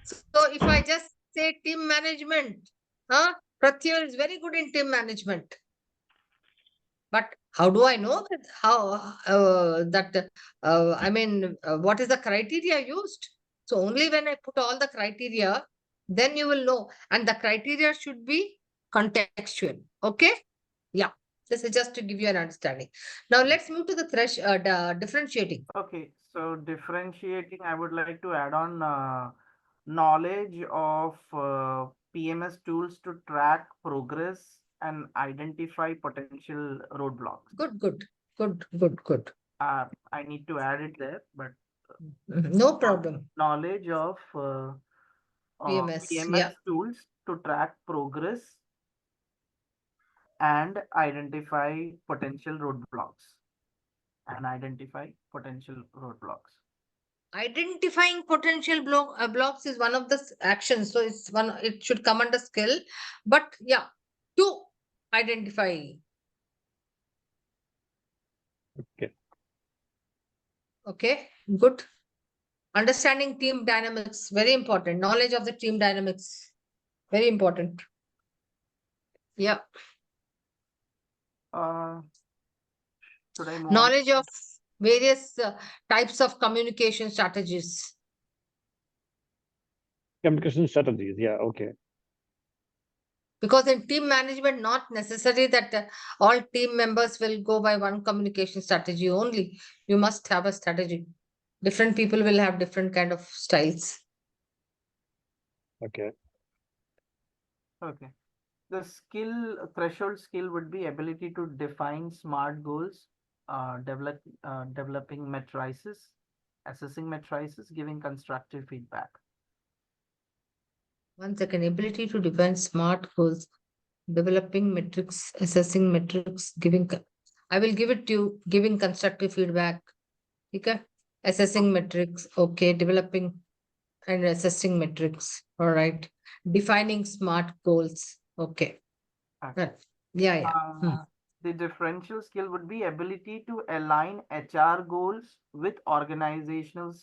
So if I just say team management, Pratyur is very good in team management. But how do I know that what is the criteria used? So only when I put all the criteria, then you will know. And the criteria should be contextual. Okay? Yeah. This is just to give you an understanding. Now let's move to the differentiating. Okay. So differentiating, I would like to add on knowledge of PMS tools to track progress and identify potential roadblocks. Good. I need to add it there, but No problem. knowledge of PMS, PMS tools to track progress and identify potential roadblocks. Identifying potential blocks is one of the actions. So it should come under skill. But yeah, to identify. Okay. Okay, good. Understanding team dynamics, very important. Knowledge of the team dynamics, very important. Yeah. Should I move on? Knowledge of various types of communication strategies. Communication strategies. Yeah. Okay. Because in team management, not necessary that all team members will go by one communication strategy only. You must have a strategy. Different people will have different kind of styles. Okay. Okay. The threshold skill would be ability to define SMART goals, developing matrices, assessing matrices, giving constructive feedback. 1 second. Ability to define SMART goals, developing metrics, assessing metrics, giving. I will give it to you. Giving constructive feedback. Okay. Assessing metrics. Okay. Developing and assessing metrics. All right. Defining SMART goals. Okay. Okay. Yeah. The differential skill would be ability to align HR goals with organizational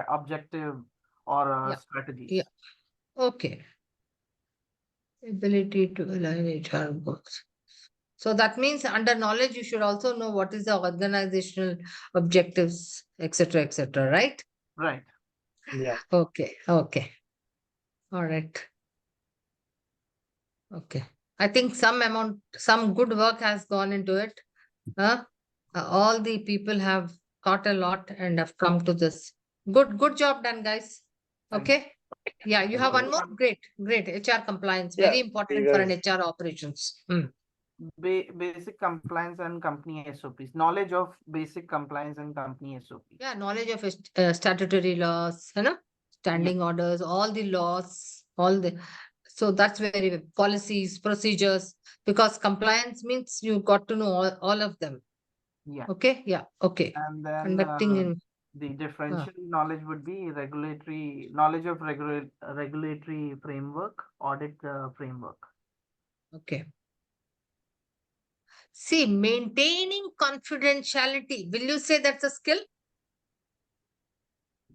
objective or strategies. Yeah. Okay. Ability to align HR goals. So that means under knowledge, you should also know what is the organizational objectives, etc., right? Right. Yeah. Okay. All right. Okay. I think some good work has gone into it. All the people have caught a lot and have come to this. Good job done, guys. Thank Okay. Yeah, you have one more. Great. HR compliance. Very Yeah, important for an HR operations. Basic compliance and company SOPs. Knowledge of basic compliance and company SOPs. Yeah, knowledge of statutory laws, standing orders, all the laws, so that's very policies, procedures, because compliance means you got to know all of them. Yeah. Okay. Yeah. Okay. And then Conducting in. the differential knowledge would be knowledge of regulatory framework, audit framework. Okay. See, maintaining confidentiality. Will you say that's a skill?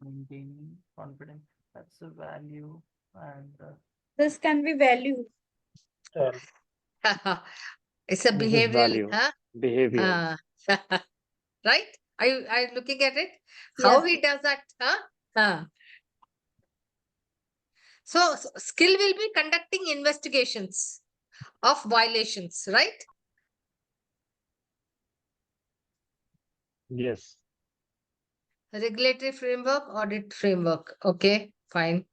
Maintaining confidence, that's a value, and This can be value. It's a This is behavioral, value. Behavior. right? Are you looking at it? How he does that? So skill will be conducting investigations of violations, right? Yes. Regulatory framework, audit framework. Okay, fine.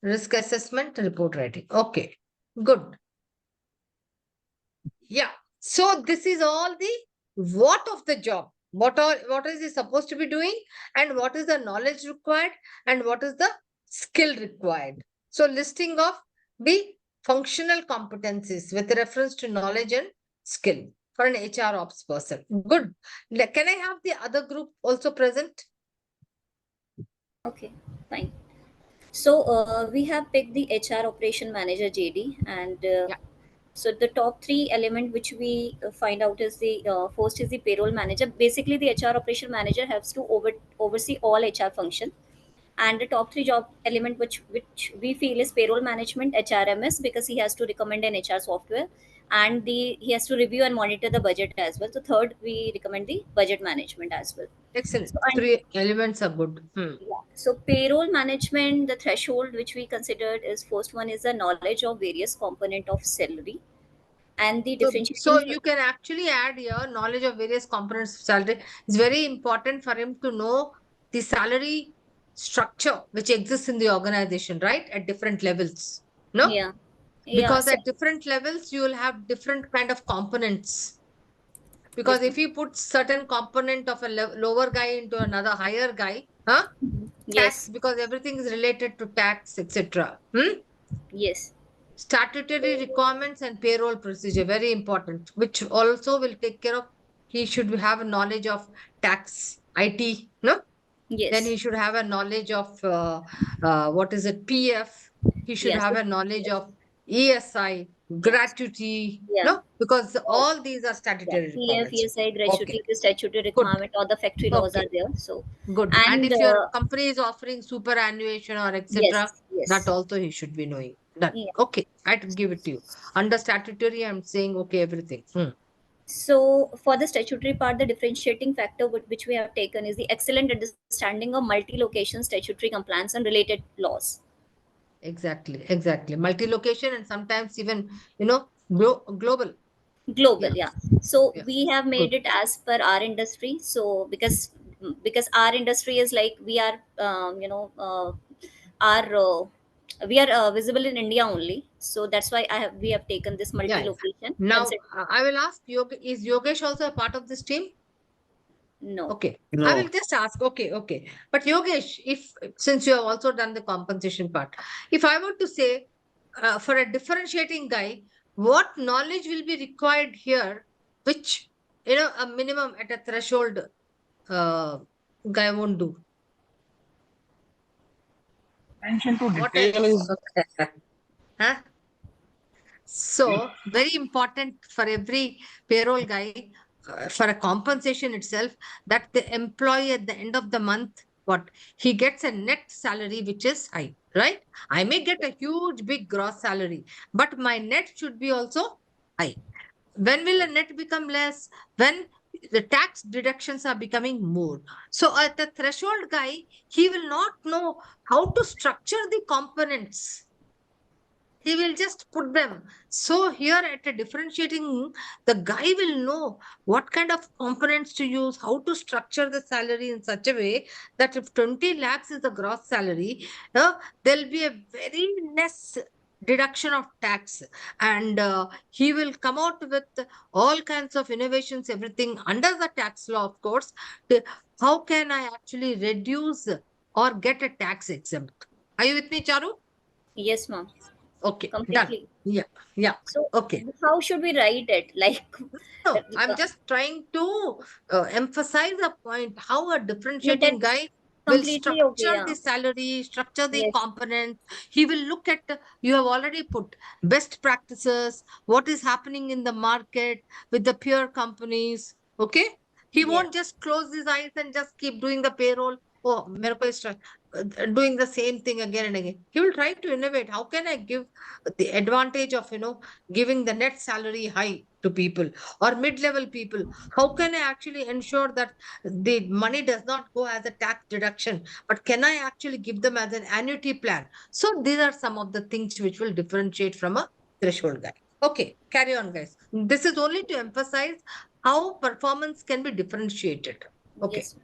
Risk assessment, report writing. Okay, good. Yeah. So this is all the what of the job. What is he supposed to be doing, and what is the knowledge required, and what is the skill required. So listing of the functional competencies with reference to knowledge and skill for an HR ops person. Good. Can I have the other group also present? Okay, fine. So we have picked the HR operation manager JD, and so the top three element which we find out is the first is the payroll manager. Basically, the HR operation manager has to oversee all HR function, and the top three job element which we feel is payroll management, HRMS, because he has to recommend an HR software, and he has to review and monitor the budget as well. So third, we recommend the budget management as well. Excellent. So, Three elements are good. yeah. So payroll management, the threshold which we considered is first one is the knowledge of various component of salary, and the So differentiating. you can actually add here knowledge of various components of salary. It's very important for him to know the salary structure which exists in the organization, right? At different levels. No? Yeah. Yeah, Because so at different levels, you will have different kind of components. Because yes, if you put certain component of a lower guy into another higher guy, huh? Tax, yes, because everything is related to tax, etc. yes, Statutory requirements and payroll procedure, very important, which also will take care of, he should have a knowledge of tax, IT, no? Then he yes, should have a knowledge of what is it, PF. He should yes, have a knowledge of ESI, yes, gratuity, yeah. no? Because All, all these are yeah, statutory PF, requirements. ESI, Okay, gratuity, the statutory good. requirement, or the factory laws Okay, are there. So, good. And and if your company is offering superannuation or etc., yes, that yes, also he should be knowing. Done. yeah. Okay, I can give it to you. Under statutory, I'm saying okay, everything. So, for the statutory part, the differentiating factor which we have taken is the excellent understanding of multi-location statutory compliance and related laws. Exactly, exactly. Multi-location and sometimes even, global. Global, Yeah, yeah. So yeah, we have good. made it as per our industry. So because our industry is like we are, our we are visible in India only. So that's why we have taken this Yeah, yeah. multi-location Now, concept. I will ask is Yogesh also a part of this team? No. Okay, I will No. just ask. Okay, okay. But Yogesh, if since you have also done the compensation part, if I were to say for a differentiating guy, what knowledge will be required here, which a minimum at a threshold uh, guy won't do? Attention to What detail is huh? So very important for every payroll guy, for a compensation itself, that the employee at the end of the month, what he gets a net salary which is high, right? I may get a huge big gross salary, but my net should be also high. When will a net become less? When the tax deductions are becoming more. So at the threshold guy, he will not know how to structure the components. He will just put them. So here at a differentiating, the guy will know what kind of components to use, how to structure the salary in such a way that if 20 lakhs is the gross salary, there'll be a very less deduction of tax, and he will come out with all kinds of innovations, everything under the tax law, of course. How can I actually reduce or get a tax exempt? Are you with me, Charu? Yes, ma'am. Okay, done. Completely. Yeah, yeah. So Okay. how should we write it? Like, No, I'm just trying to emphasize a point how a no, differentiating that's guy will completely okay. structure Yeah. the salary, structure the Yes. components. He will look at, you have already put best practices, what is happening in the market with the peer companies. Okay. He Yeah. won't just close his eyes and just keep doing the payroll. Oh, Meritt is doing the same thing again and again. He will try to innovate. How can I give the advantage of, giving the net salary high to people or mid-level people? How can I actually ensure that the money does not go as a tax deduction, but can I actually give them as an annuity plan? So these are some of the things which will differentiate from a threshold guy. Okay, carry on, guys. This is only to emphasize how performance can be differentiated. Okay. Yes.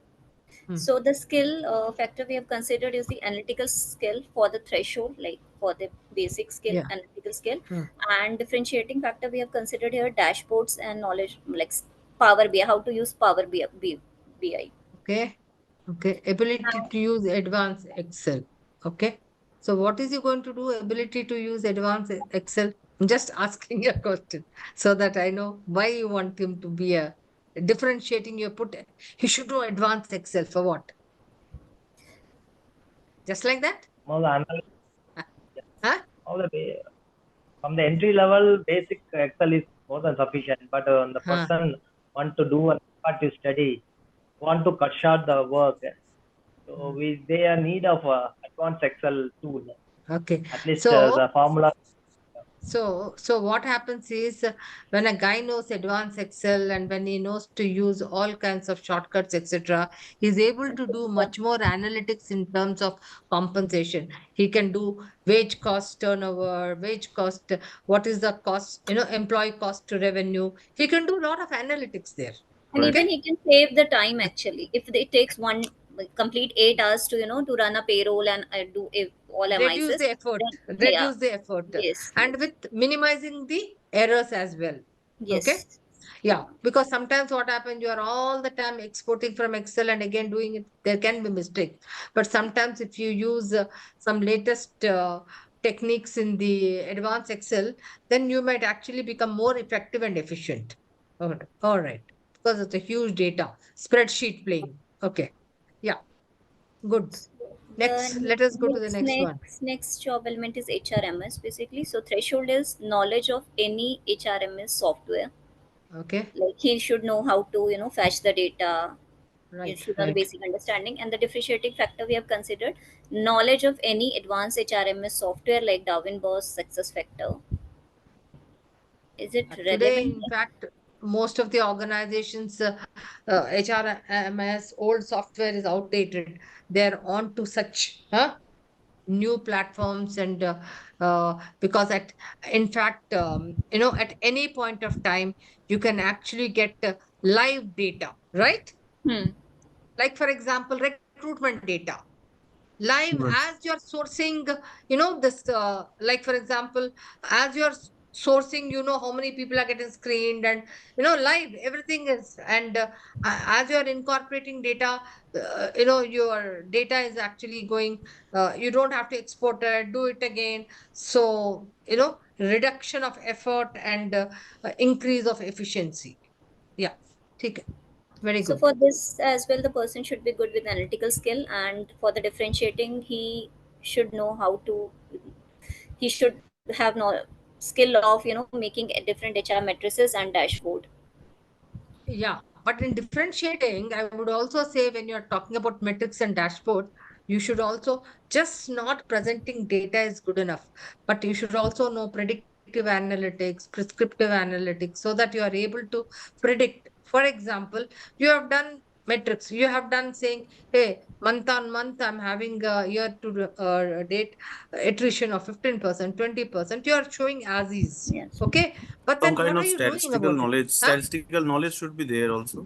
So the skill factor we have considered is the analytical skill for the threshold, like for the basic skill, Yeah. analytical skill, Hmm. and differentiating factor we have considered here dashboards and knowledge, like Power BI, how to use Power BI. Okay. Okay. Ability Now, to use advanced Excel. Okay. So what is he going to do? Ability to use advanced Excel? I'm just asking a question so that I know why you want him to be a differentiating. You put he should know advanced Excel for what? Just like that? All the analysis, Huh? all the from the entry level, basic Excel is more than sufficient. But the Huh. person want to do a part to study, want to cut short the work. So they are need of advanced Excel tool. Okay. At least So the formula. So what happens is when a guy knows advanced Excel and when he knows to use all kinds of shortcuts, etc., he's able to do much more analytics in terms of compensation. He can do wage cost turnover, wage cost, what is the cost, employee cost to revenue. He can do a lot of analytics there. and Okay. even he can save the time actually if it takes complete 8 hours to to run a payroll and do all Reduce MICs, the effort. then, yeah, Reduce the effort. yes, And yes, with minimizing the errors as well. Okay. yes, Yeah, because sometimes what happens, you are all the time exporting from Excel and again doing it, there can be mistakes. But sometimes if you use some latest techniques in the advanced Excel, then you might actually become more effective and efficient. All right. Because it's a huge data, spreadsheet playing. Okay. Yeah, good. Next, the let us go to the next one. next job element is HRMS basically. So threshold is knowledge of any HRMS software. Okay. Like he should know how to fetch the data. He Right, should have the right. basic understanding. And the differentiating factor we have considered knowledge of any advanced HRMS software like Darwin Boss success factor. Is it Today, relevant? in fact, most of the organizations, HRMS, old software is outdated. They're on to such new platforms and because in fact, at any point of time, you can actually get live data, right? Hmm. Like, for example, recruitment data live Right. as you're sourcing, this like for example, as you're sourcing, how many people are getting screened, and live everything is, and as you're incorporating data, your data is actually going, you don't have to export it, do it again. So reduction of effort and increase of efficiency. Yeah, take it. Very So good. for this as well, the person should be good with analytical skill, and for the differentiating, he should know how to. He should have no skill of making a different HR matrices and dashboard. Yeah, but in differentiating, I would also say when you're talking about metrics and dashboard, you should also just not presenting data is good enough, but you should also know predictive analytics, prescriptive analytics, so that you are able to predict. For example, you have done metrics, you have done saying, hey, month on month, I'm having a year to date attrition of 15%, 20%. You are showing as is. Yes. Okay. But Some then kind what are of you doing about it? Huh? statistical knowledge should be there also.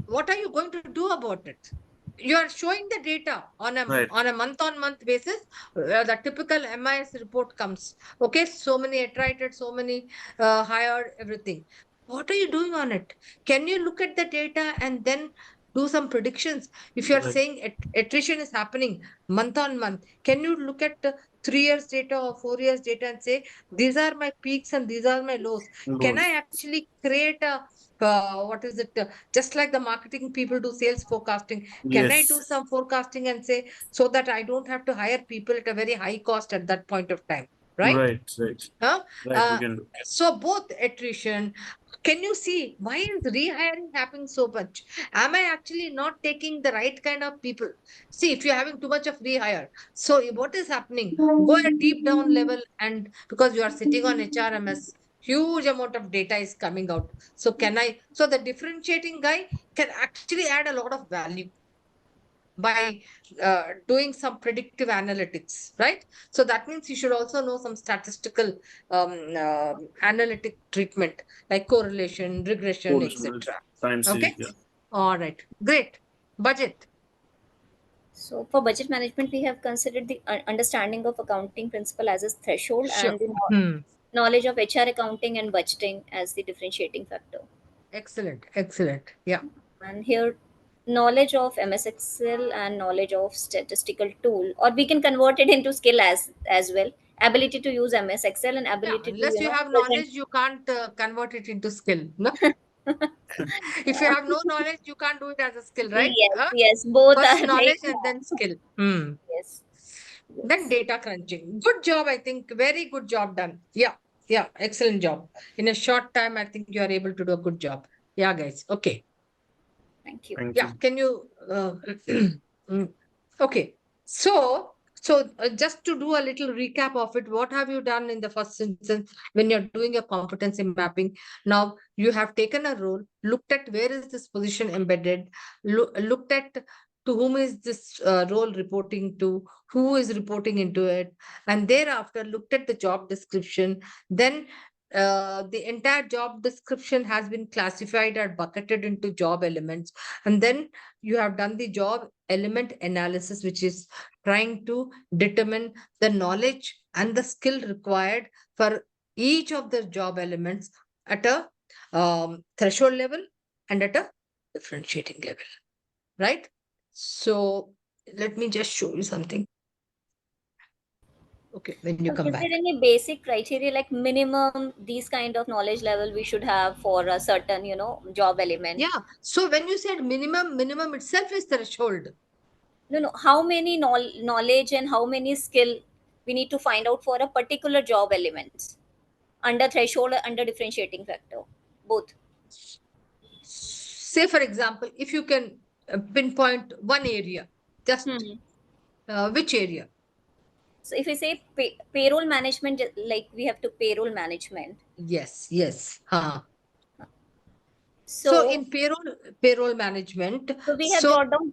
What are you going to do about it? You are showing the data on Right. a month-on-month basis. The typical MIS report comes. Okay, so many attrited, so many hired, everything. What are you doing on it? Can you look at the data and then do some predictions? If you are Right. saying attrition is happening month on month, can you look at 3 years data or 4 years data and say, these are my peaks and these are my lows? Can I Those. actually create a what is it? Just like the marketing people do sales forecasting, can I do Yes. some forecasting and say, so that I don't have to hire people at a very high cost at that point of time, right? Right. Right. Huh? Right. We can do. So both attrition, can you see why is rehiring happening so much? Am I actually not taking the right kind of people? See, if you're having too much of rehire, so what is happening? Go at deep down level, and because you are sitting on HRMS, huge amount of data is coming out. So so the differentiating guy can actually add a lot of value by doing some predictive analytics, right? So that means you should also know some statistical analytic treatment like correlation, regression, etc. Time Okay. series. Yeah. All right. Great. Budget. So for budget management, we have considered the understanding of accounting principle as a threshold Sure. and the Hmm. knowledge of HR accounting and budgeting as the differentiating factor. Excellent. Excellent. Yeah. And here, knowledge of MS Excel and knowledge of statistical tool, or we can convert it into skill as well. Ability to use MS Excel and Yeah. ability to Unless you have present. knowledge, you can't convert it into skill. No. If you have no knowledge, you can't do it as a skill, right? Yes, Huh? yes, both First are like knowledge and then skill. Hmm. yes, Then yes. data crunching. Good job, I think. Very good job done. Yeah. Yeah. Excellent job. In a short time, I think you are able to do a good job. Yeah, guys. Okay. Thank you. Thank Yeah. you. Can you? Mm. Okay. So just to do a little recap of it, what have you done in the first instance when you're doing a competency mapping? Now you have taken a role, looked at where is this position embedded, looked at to whom is this role reporting to, who is reporting into it, and thereafter looked at the job description, then the entire job description has been classified or bucketed into job elements, and then you have done the job element analysis, which is trying to determine the knowledge and the skill required for each of the job elements at a threshold level and at a differentiating level, right? So let me just show you something. Okay, when you So come is back. there any basic criteria like minimum these kind of knowledge level we should have for a certain, job element? Yeah. So when you said minimum itself is threshold. No. How many knowledge and how many skill we need to find out for a particular job elements under threshold or under differentiating factor, both. Say, for example, if you can pinpoint one area, just which area? So if we say payroll management, like we have to payroll management. Yes. So So in payroll management, So we have jot down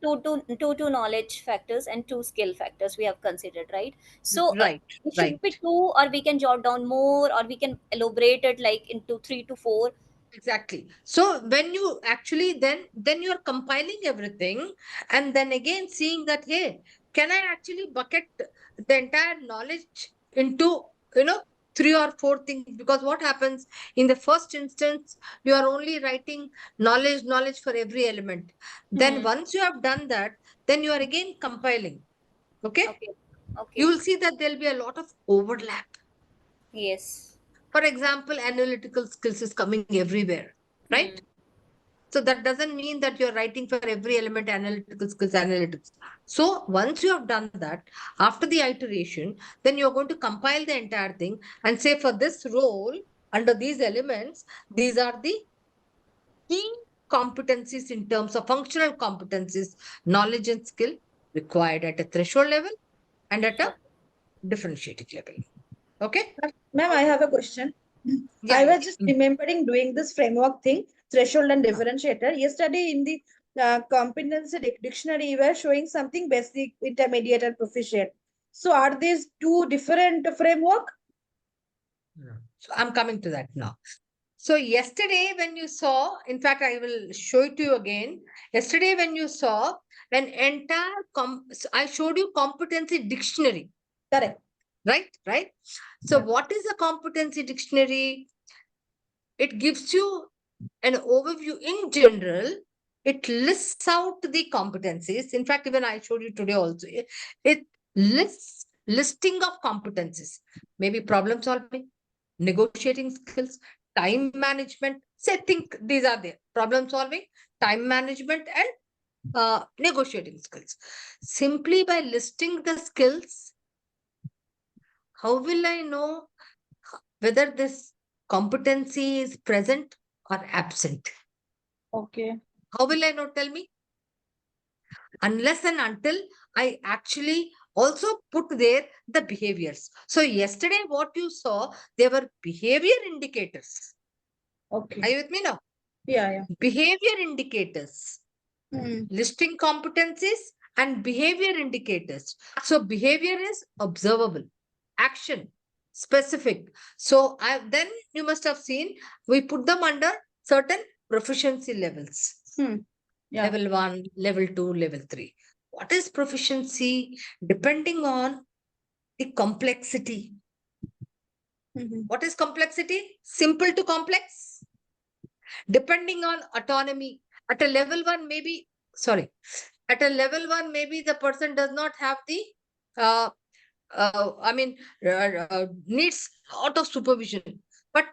two knowledge factors and two skill factors we have considered, right? So right. it should be two, or we can jot down more, or we can elaborate it like into 3 to 4. Exactly. So when you actually then you are compiling everything and then again seeing that, hey, can I actually bucket the entire knowledge into, 3 or 4 things? Because what happens in the first instance, you are only writing knowledge for every element. Then once you have done that, then you are again compiling. Okay. Okay. You will see that there'll be a lot of overlap. Yes. For example, analytical skills is coming everywhere, right? So that doesn't mean that you're writing for every element analytical skills, analytics. So once you have done that, after the iteration, then you're going to compile the entire thing and say for this role, under these elements, these are the key competencies in terms of functional competencies, knowledge and skill required at a threshold level and at a differentiating level. Okay? Ma'am, I have a question. Yeah, I was just remembering doing this framework thing, threshold and differentiator. Yesterday in the competency dictionary, you were showing something basic, intermediate, and proficient. So are these two different framework? So I'm coming to that now. So yesterday when you saw, in fact, I will show it to you again. Yesterday when you saw an entire, so I showed you competency dictionary. Correct. Right? So what is a competency dictionary? It gives you an overview in general. It lists out the competencies. In fact, even I showed you today also. It lists listing of competencies, maybe problem solving, negotiating skills, time management. Say, think these are there: problem solving, time management, and negotiating skills. Simply by listing the skills, how will I know whether this competency is present or absent? Okay. How will I know? Tell me. Unless and until I actually also put there the behaviors. So yesterday what you saw, there were behavior indicators. Okay. Are you with me now? Yeah. Behavior indicators. Listing competencies and behavior indicators. So behavior is observable, action, specific. So then you must have seen we put them under certain proficiency levels. Yeah. Level 1, level 2, level 3. What is proficiency? Depending on the complexity. What is complexity? Simple to complex. Depending on autonomy. At a level 1, maybe, at a level 1, maybe the person does not have the, needs a lot of supervision. But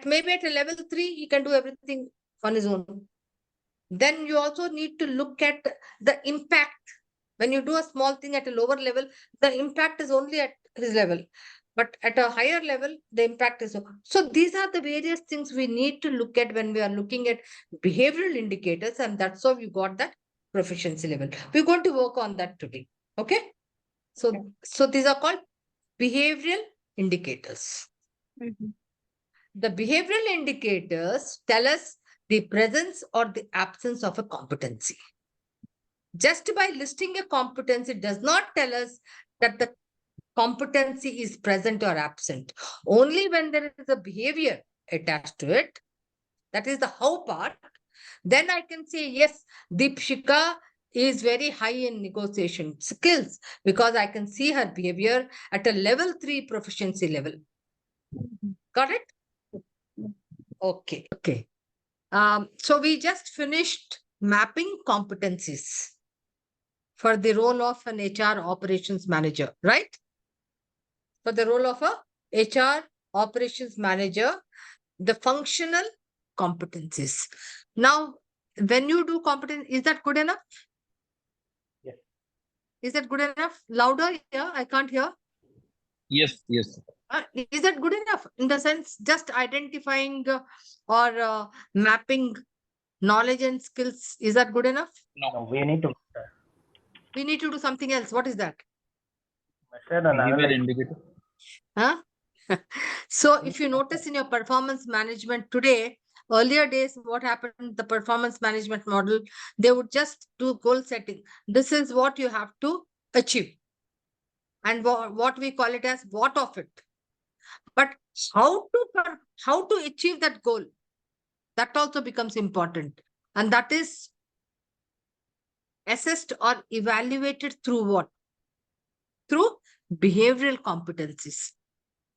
maybe at a level 3, he can do everything on his own. Then you also need to look at the impact. When you do a small thing at a lower level, the impact is only at his level. But at a higher level, the impact is. So these are the various things we need to look at when we are looking at behavioral indicators. And that's how you got that proficiency level. We're going to work on that today. Okay. So these are called behavioral indicators. The behavioral indicators tell us the presence or the absence of a competency. Just by listing a competency does not tell us that the competency is present or absent. Only when there is a behavior attached to it, that is the how part, then I can say, yes, Deepshika is very high in negotiation skills because I can see her behavior at a level 3 proficiency level. Got it? Okay. Okay. So we just finished mapping competencies for the role of an HR operations manager, right? For the role of a HR operations manager, the functional competencies. Now, when you do competence, is that good enough? Yes. Is that good enough? Louder? Yeah, I can't hear. Yes, yes. Is that good enough in the sense just identifying or mapping knowledge and skills? Is that good enough? No, we need to We need to do something else. What is that? measure and Behavior analyze. indicator. Huh? So if you notice in your performance management today, earlier days, what happened, the performance management model, they would just do goal setting. This is what you have to achieve. And what we call it as what of it. But how to achieve that goal, that also becomes important. And that is assessed or evaluated through what? Through behavioral competencies.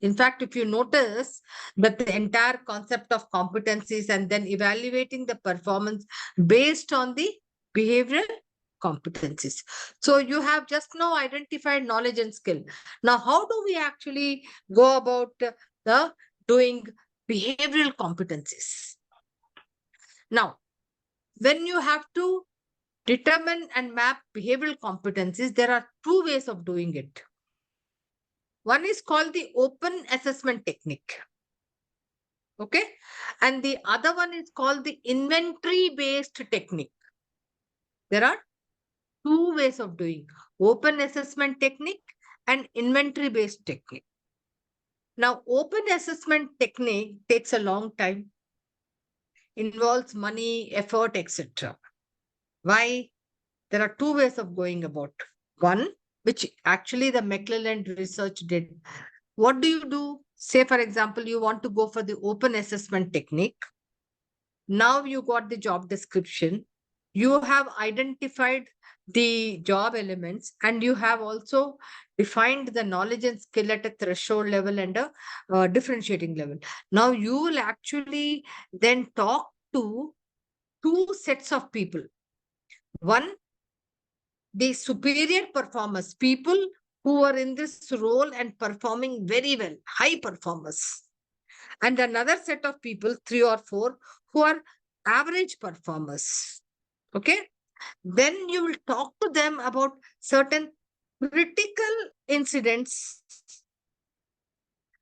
In fact, if you notice that the entire concept of competencies and then evaluating the performance based on the behavioral competencies. So you have just now identified knowledge and skill. Now, how do we actually go about the doing behavioral competencies? Now, when you have to determine and map behavioral competencies, there are two ways of doing it. One is called the open assessment technique. Okay. And the other one is called the inventory-based technique. There are two ways of doing open assessment technique and inventory-based technique. Now, open assessment technique takes a long time, involves money, effort, etc. Why? There are two ways of going about. One, which actually the McClelland research did. What do you do? Say, for example, you want to go for the open assessment technique. Now you got the job description. You have identified the job elements and you have also defined the knowledge and skill at a threshold level and a differentiating level. Now you will actually then talk to two sets of people. One, the superior performers, people who are in this role and performing very well, high performers. And another set of people, 3 or 4, who are average performers. Okay. Then you will talk to them about certain critical incidents.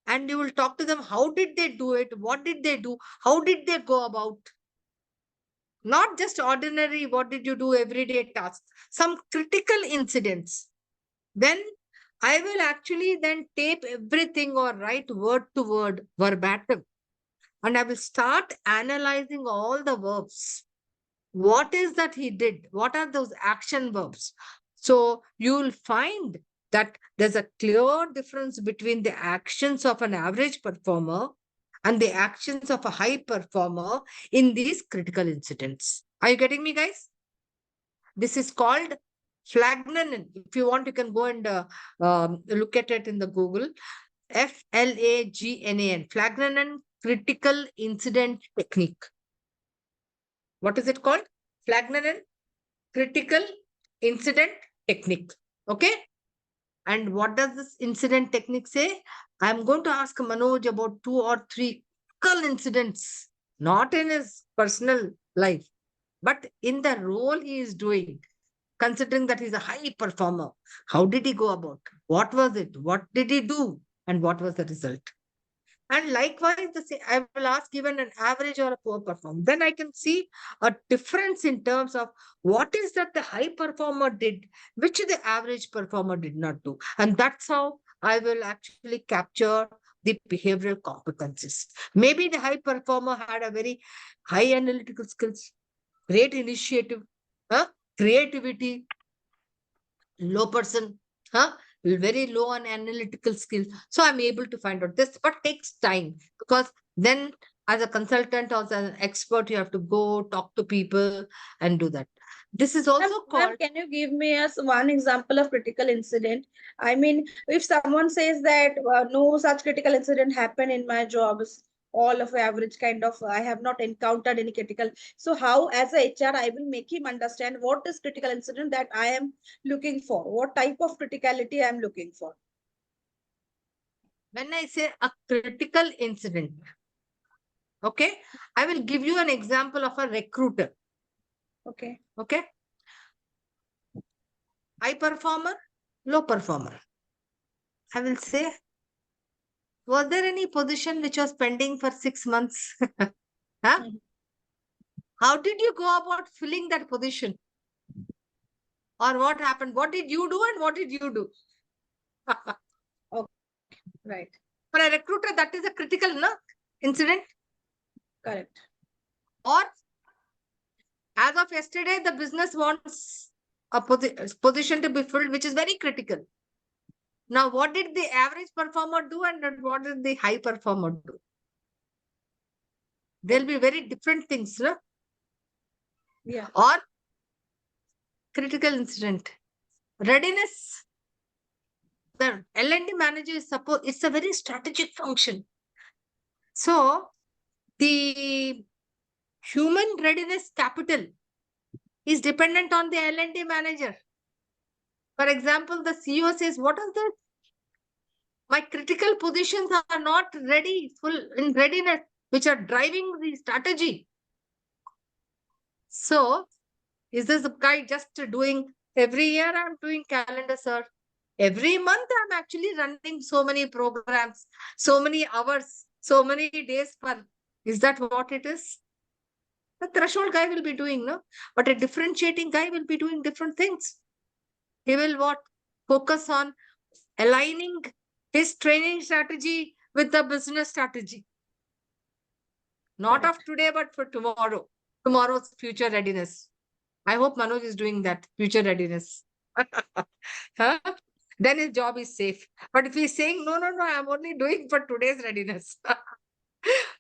And you will talk to them, how did they do it? What did they do? How did they go about? Not just ordinary, what did you do everyday tasks, some critical incidents. Then I will actually then tape everything or write word to word verbatim. And I will start analyzing all the verbs. What is that he did? What are those action verbs? So you will find that there's a clear difference between the actions of an average performer and the actions of a high performer in these critical incidents. Are you getting me, guys? This is called Flagnanan. If you want, you can go and look at it in the Google. Flagnan, Flagnanan Critical Incident Technique. What is it called? Flagnanan Critical Incident Technique. Okay. And what does this incident technique say? I'm going to ask Manoj about 2 or 3 critical incidents, not in his personal life, but in the role he is doing, considering that he's a high performer. How did he go about? What was it? What did he do? And what was the result? And likewise, I will ask even an average or a poor performer. Then I can see a difference in terms of what is that the high performer did, which the average performer did not do. And that's how I will actually capture the behavioral competencies. Maybe the high performer had a very high analytical skills, great initiative, creativity, low person, very low on analytical skills. So I'm able to find out this, but takes time, because then as a consultant or as an expert, you have to go talk to people and do that. This is also Ma'am, called. can you give me us one example of critical incident? I mean, if someone says that no such critical incident happened in my jobs, all of average kind of, I have not encountered any critical. So how, as a HR, I will make him understand what is critical incident that I am looking for, what type of criticality I am looking for. When I say a critical incident, okay, I will give you an example of a recruiter. Okay. Okay. High performer, low performer. I will say, was there any position which was pending for 6 months? Huh? Mhm. How did you go about filling that position? Or what happened? What did you do and what did you do? Right. For a recruiter, that is a critical incident. Correct. Or as of yesterday, the business wants a position to be filled, which is very critical. Now, what did the average performer do and what did the high performer do? There'll be very different things, no? Yeah. Or critical incident. Readiness. The L&D manager is supposed, it's a very strategic function. So, the human readiness capital is dependent on the L&D manager. For example, the CEO says, what is the, my critical positions are not ready, full in readiness, which are driving the strategy. So, is this guy just doing, every year I'm doing calendar, sir. Every month I'm actually running so many programs, so many hours, so many days per. Is that what it is? The threshold guy will be doing, no? But a differentiating guy will be doing different things. He will what? Focus on aligning his training strategy with the business strategy. Not of today, but for tomorrow. Tomorrow's future readiness. I hope Manoj is doing that, future readiness. Huh? Then his job is safe. But if he's saying, no, I'm only doing for today's readiness.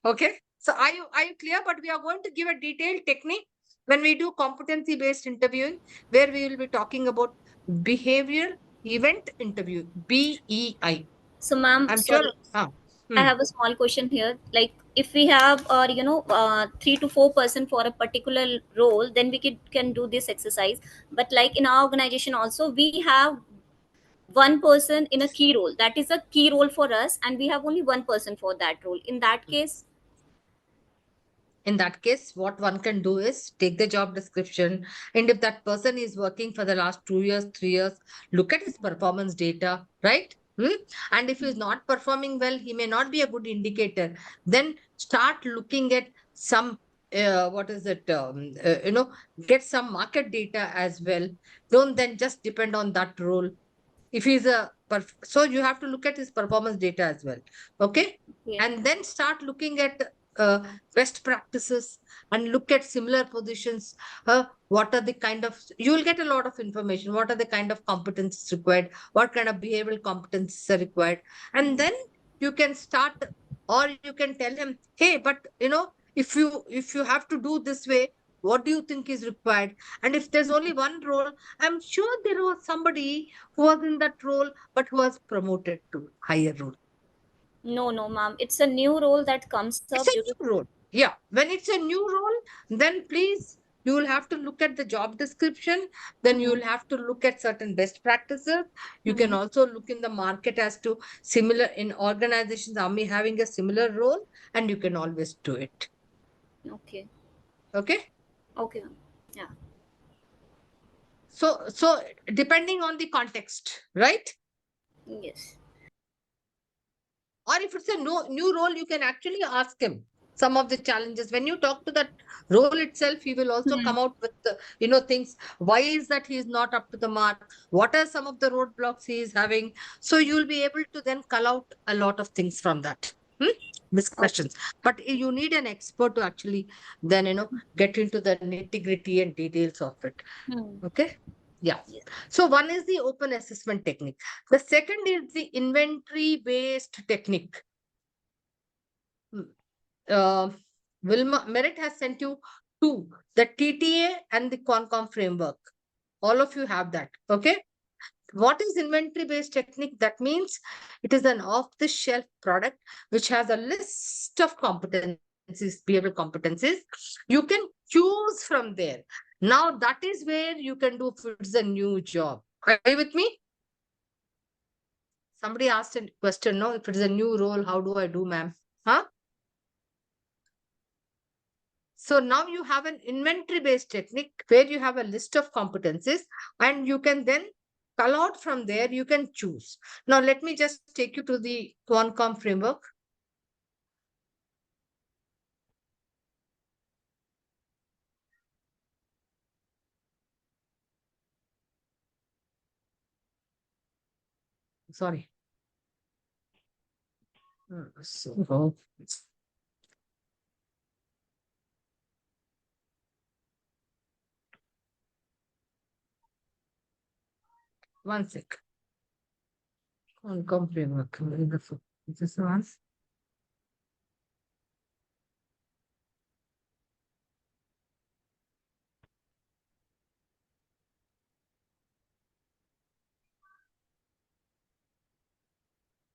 Okay. So are you clear? But we are going to give a detailed technique when we do competency-based interviewing, where we will be talking about behavioral event interview, BEI. So, ma'am, I'm sorry, sure. I have a small question here. Like, if we have, 3 to 4% for a particular role, then we can do this exercise. But like in our organization, also we have one person in a key role. That is a key role for us, and we have only one person for that role. In that case, In that case, what one can do is take the job description. And if that person is working for the last 2 years, 3 years, look at his performance data, right? And if he's not performing well, he may not be a good indicator. Then start looking at some, what is it? Get some market data as well. Don't then just depend on that role. If he's so you have to look at his performance data as well. Okay. yeah. And then start looking at best practices and look at similar positions. What are the kind of, you will get a lot of information. What are the kind of competencies required? What kind of behavioral competencies are required? And then you can start, or you can tell him, hey, but if you have to do this way, what do you think is required? And if there's only one role, I'm sure there was somebody who was in that role, but who was promoted to higher role. No, ma'am. It's a new role that comes It's up a due to. new role. Yeah. When it's a new role, then please, you will have to look at the job description. Then you will have to look at certain best practices. You can also look in the market as to similar in organizations, are we having a similar role? And you can always do it. Okay. Okay. Okay, ma'am. Yeah. So depending on the context, right? Yes. Or if it's a new role, you can actually ask him some of the challenges. When you talk to that role itself, he will also come out with things. Why is that he is not up to the mark? What are some of the roadblocks he is having? So you'll be able to then cull out a lot of things from that. Questions. But you need an expert to actually then get into the nitty-gritty and details of it. Hmm. Okay. Yeah. Yes. So one is the open assessment technique. The second is the inventory-based technique. Uh, Meritt has sent you two, the TTA and the CONCOM framework. All of you have that. Okay. What is inventory-based technique? That means it is an off-the-shelf product which has a list of competencies, behavioral competencies. You can choose from there. Now that is where you can do if it's a new job. Are you with me? Somebody asked a question, no, if it's a new role, how do I do, ma'am? Huh? So now you have an inventory-based technique where you have a list of competencies and you can then cull out from there, you can choose. Now, let me just take you to the CONCOM framework. Sorry. So, one sec. CONCOM framework. This one.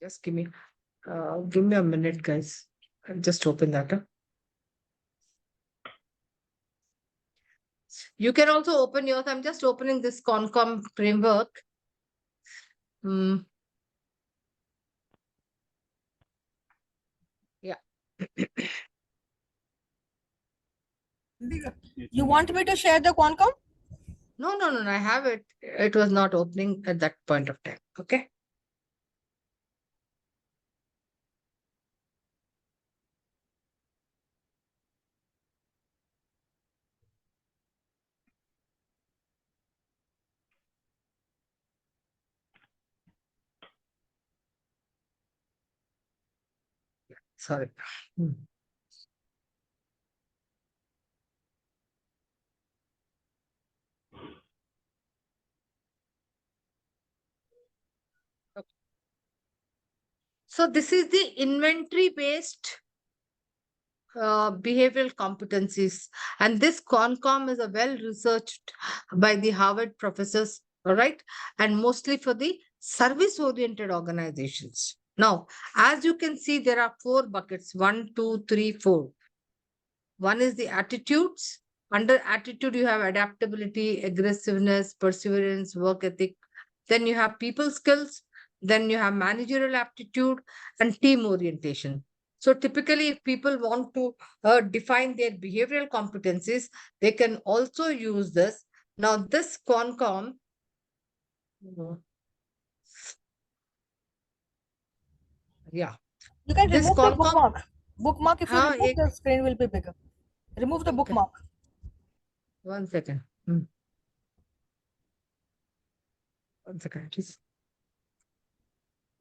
Just give me a minute, guys. I'll just open that up. You can also open yours. I'm just opening this CONCOM framework. Yeah. You want me to share the Qualcomm? No, I have it. It was not opening at that point of time. Okay. Sorry. Okay. So this is the inventory-based behavioral competencies. And this CONCOM is a well-researched by the Harvard professors, all right? And mostly for the service-oriented organizations. Now, as you can see, there are 4 buckets, 1, 2, 3, 4. One is the attitudes. Under attitude, you have adaptability, aggressiveness, perseverance, work ethic. Then you have people skills. Then you have managerial aptitude and team orientation. So typically, if people want to define their behavioral competencies, they can also use this. Now, this CONCOM, yeah. You can This remove the CONCOM, bookmark. Bookmark, if you remove, ek, the screen will be bigger. Remove the okay. bookmark. 1 second. 1 second, please.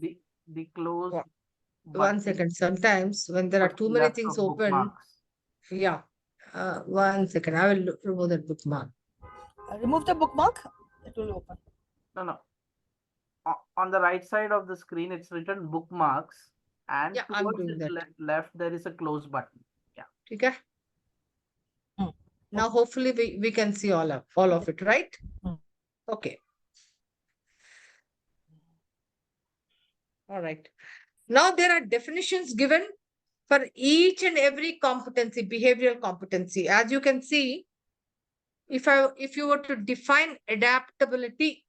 The close. 1 second. Sometimes when there are too many things open, yeah. 1 second. I will remove that bookmark. Remove the bookmark. It will open. No. On the right side of the screen, it's written bookmarks, and Yeah, I'm towards doing its that. left there is a close button. Yeah. Okay. Now, hopefully, we can see all of it, right? Okay. All right. Now, there are definitions given for each and every competency, behavioral competency. As you can see, if you were to define adaptability,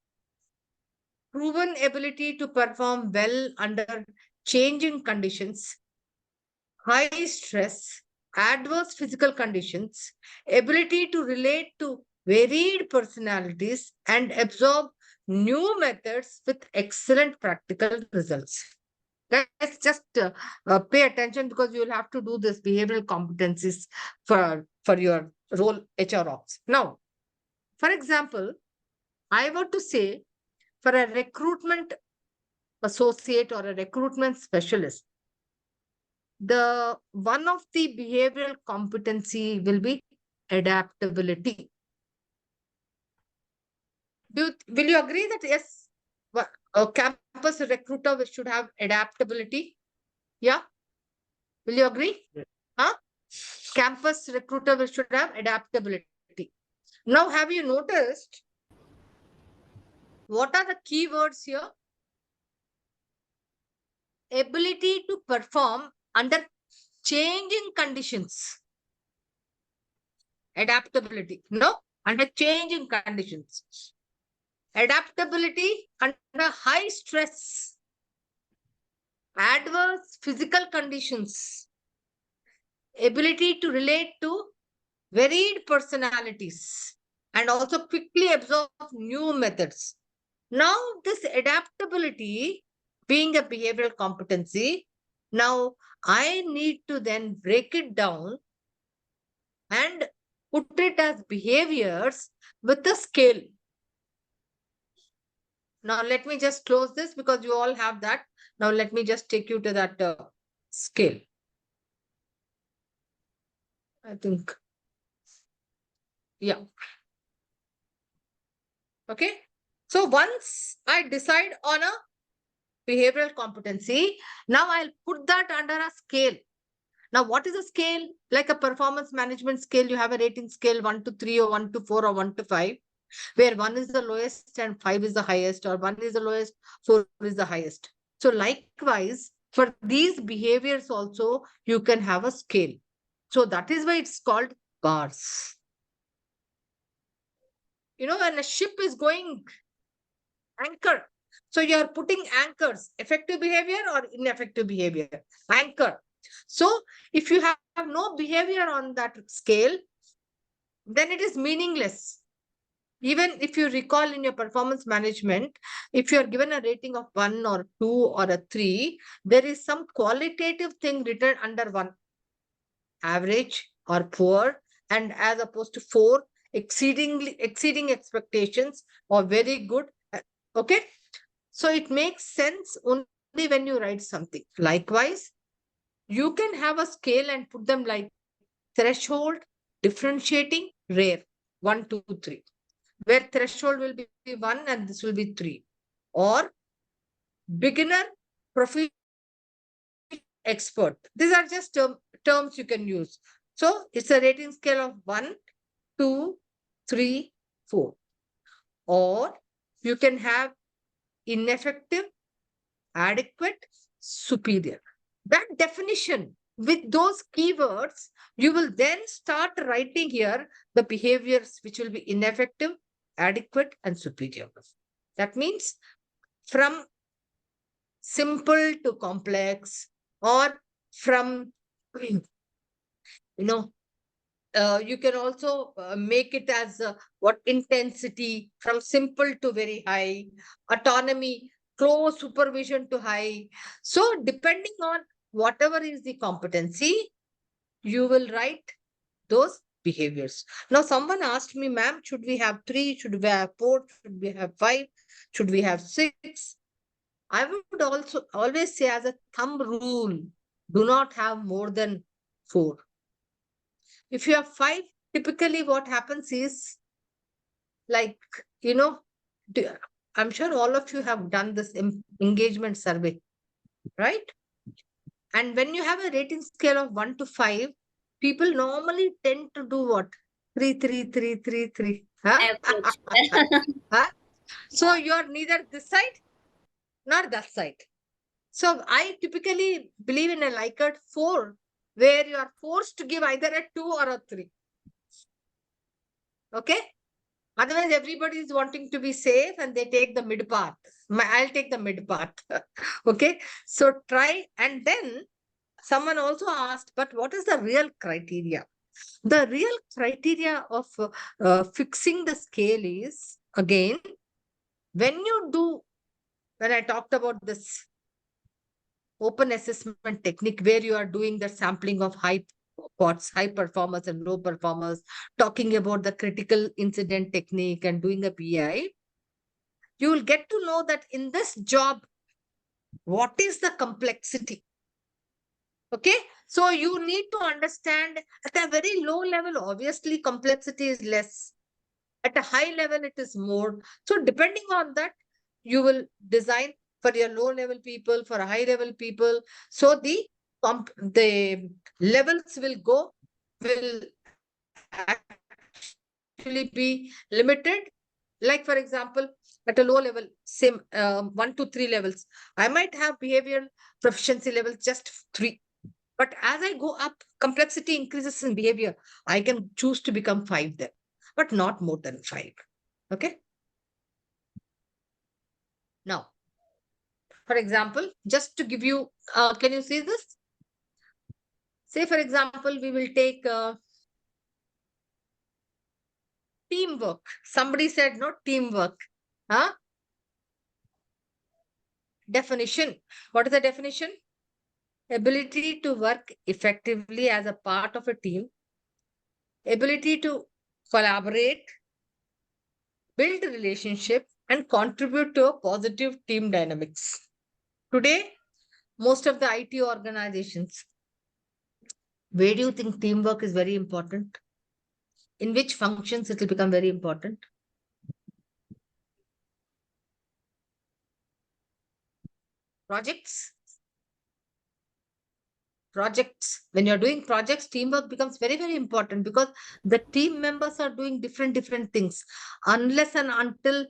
proven ability to perform well under changing conditions, high stress, adverse physical conditions, ability to relate to varied personalities, and absorb new methods with excellent practical results. Let's just pay attention because you'll have to do this behavioral competencies for your role HR ops. Now, for example, I were to say for a recruitment associate or a recruitment specialist, the one of the behavioral competency will be adaptability. Will you agree that yes, a campus recruiter should have adaptability? Yeah. Will you agree? Yes. Huh? Campus recruiter should have adaptability. Now, have you noticed what are the keywords here? Ability to perform under changing conditions. Adaptability. No, under changing conditions. Adaptability under high stress. Adverse physical conditions. Ability to relate to varied personalities and also quickly absorb new methods. Now, this adaptability being a behavioral competency, now I need to then break it down and put it as behaviors with a scale. Now, let me just close this because you all have that. Now, let me just take you to that scale. I think, yeah. Okay. So once I decide on a behavioral competency, now I'll put that under a scale. Now, what is a scale? Like a performance management scale, you have a rating scale 1 to 3 or 1 to 4 or 1 to 5, where 1 is the lowest and 5 is the highest, or 1 is the lowest, 4 is the highest. So likewise, for these behaviors also, you can have a scale. So that is why it's called bars. You know, when a ship is going anchor, so you are putting anchors, effective behavior or ineffective behavior, anchor. So if you have no behavior on that scale, then it is meaningless. Even if you recall in your performance management, if you are given a rating of 1 or 2 or a 3, there is some qualitative thing written under 1. Average or poor, and as opposed to 4, exceeding expectations or very good. Okay. So it makes sense only when you write something. Likewise, you can have a scale and put them like threshold, differentiating, rare, 1, 2, 3, where threshold will be 1 and this will be 3. Or beginner, proficient, expert. These are just terms you can use. So it's a rating scale of 1, 2, 3, 4. Or you can have ineffective, adequate, superior. That definition with those keywords, you will then start writing here the behaviors which will be ineffective, adequate, and superior. That means from simple to complex, or from, you know, you can also make it as what intensity, from simple to very high, autonomy, close supervision to high. So depending on whatever is the competency, you will write those behaviors. Now someone asked me, ma'am, should we have 3? Should we have 4? Should we have 5? Should we have 6? I would also always say as a thumb rule, do not have more than 4. If you have 5, typically what happens is, like, you know, I'm sure all of you have done this engagement survey, right? And when you have a rating scale of 1 to 5, people normally tend to do what? 3, 3, 3, 3, 3. Huh? Average. Huh? So you're neither this side nor that side. So I typically believe in a Likert 4, where you are forced to give either a 2 or a 3. Okay? Otherwise, everybody is wanting to be safe and they take the mid path. I'll take the mid path. Okay? So try. And then someone also asked, but what is the real criteria? The real criteria of fixing the scale is, again, when I talked about this open assessment technique, where you are doing the sampling of high performers and low performers, talking about the critical incident technique and doing a PI, you will get to know that in this job, what is the complexity? Okay. So you need to understand at a very low level, obviously complexity is less. At a high level, it is more. So depending on that, you will design for your low level people, for high level people. So the levels will actually be limited. Like for example, at a low level, same 1 to 3 levels, I might have behavioral proficiency levels just 3. But as I go up, complexity increases in behavior. I can choose to become 5 there, but not more than 5. Okay. Now, for example, just to give you, can you see this? Say, for example, we will take teamwork. Somebody said, no, teamwork. Huh? Definition. What is the definition? Ability to work effectively as a part of a team, ability to collaborate, build relationship, and contribute to a positive team dynamics. Today, most of the IT organizations, where do you think teamwork is very important? In which functions it will become very important? Projects. When you're doing projects, teamwork becomes very, very important because the team members are doing different things. Unless and until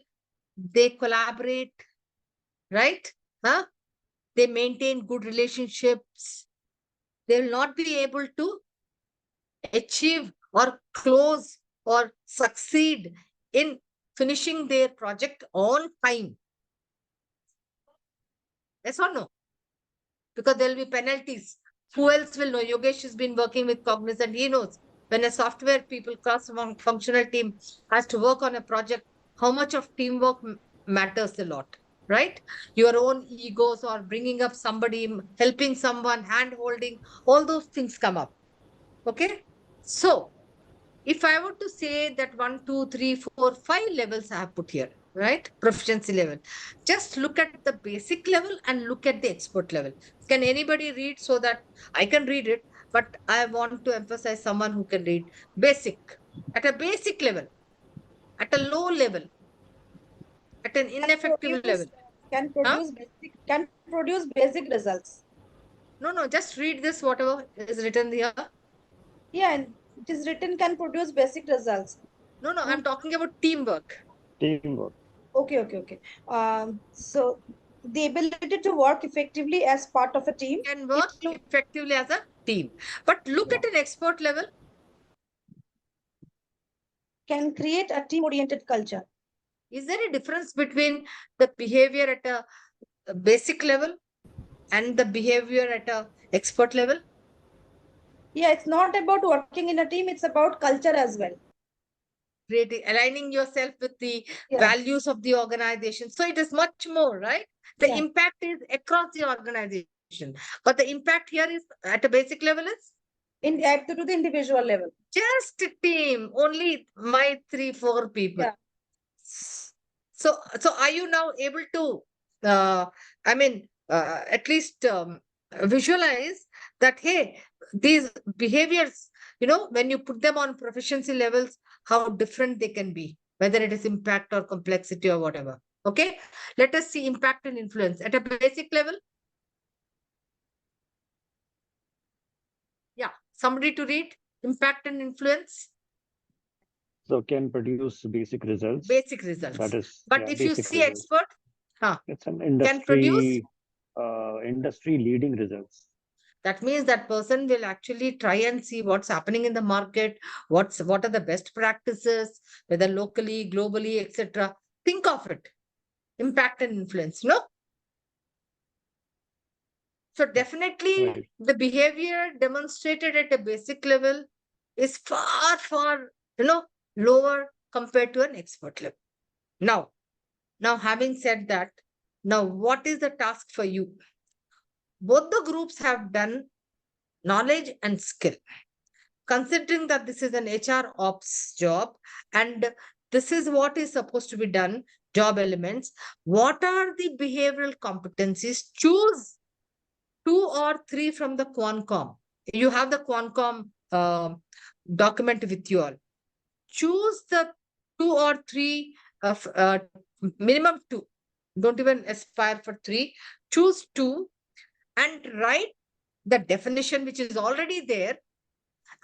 they collaborate, right? Huh? They maintain good relationships, they will not be able to achieve or close or succeed in finishing their project on time. Yes or no? Because there will be penalties. Who else will know? Yogesh has been working with Cognizant. He knows when a software people, cross-functional team has to work on a project, how much of teamwork matters a lot, right? Your own egos or bringing up somebody, helping someone, hand-holding, all those things come up. Okay? So, if I were to say that 1, 2, 3, 4, 5 levels I have put here, right? Proficiency level. Just look at the basic level and look at the expert level. Can anybody read so that I can read it? But I want to emphasize someone who can read basic. At a basic level, at a low level, at an ineffective level. Can Huh? produce basic results. No, just read this, whatever is written here. Yeah, and it is written can produce basic results. No, I'm talking about teamwork. Teamwork. Okay. So the ability to work effectively as part of a team. Can work effectively as a team. But look at an expert level. Can create a team-oriented culture. Is there a difference between the behavior at a basic level and the behavior at a expert level? Yeah, it's not about working in a team, it's about culture as well. Aligning yourself with the values of the organization. So it is much more, right? The impact is across the organization. But the impact here is at a basic level is? To the individual level. Just a team, only my 3, 4 people. Yeah. So are you now able to, at least visualize that, hey, these behaviors, when you put them on proficiency levels, how different they can be, whether it is impact or complexity or whatever. Okay, let us see impact and influence at a basic level. Yeah, somebody to read impact and influence. So can produce basic results. Basic results. That is, but if you see results. Expert, it's an industry, industry leading results. That means that person will actually try and see what's happening in the market, what are the best practices, whether locally, globally, etc. Think of it. Impact and influence, no? So definitely the behavior demonstrated at a basic level is far, lower compared to an expert level. Now having said that, now what is the task for you? Both the groups have done knowledge and skill. Considering that this is an HR ops job and this is what is supposed to be done, job elements, what are the behavioral competencies? Choose 2 or 3 from the Quancom. You have the Quancom document with you all. Choose the 2 or 3, minimum 2. Don't even aspire for 3. Choose 2 and write the definition which is already there,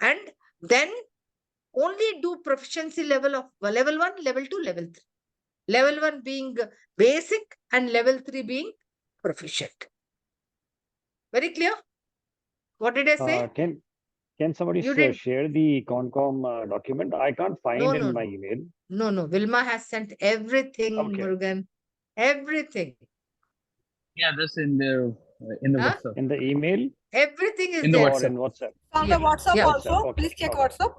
and then only do proficiency level of level 1, level 2, level 3. Level 1 being basic and level 3 being proficient. Very clear? What did I say? Can somebody You did. share the Concom document? I can't find in my email. No. Vilma has sent everything, Okay. Murugan. Everything. Yeah, that's in the Huh? WhatsApp. In the email Everything is In the there. or WhatsApp. in WhatsApp? On Yeah. the WhatsApp Yeah. also. Okay. Please check Okay. WhatsApp.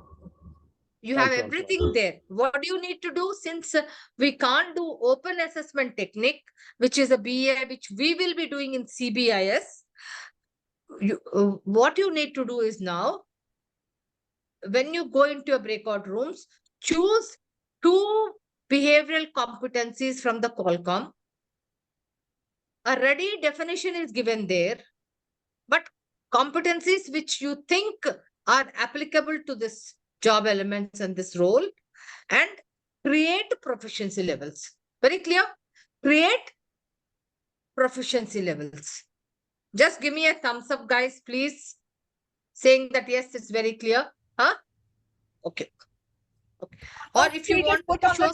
You have Also. everything there. What do you need to do, since we can't do open assessment technique, which is a BA, which we will be doing in CBIS. What you need to do is now, when you go into your breakout rooms, choose 2 behavioral competencies from the Qualcomm. A ready definition is given there, but competencies which you think are applicable to this job elements and this role, and create proficiency levels. Very clear? Create proficiency levels. Just give me a thumbs up, guys, please, saying that yes, it's very clear. Huh? Okay. Or if you want me to show,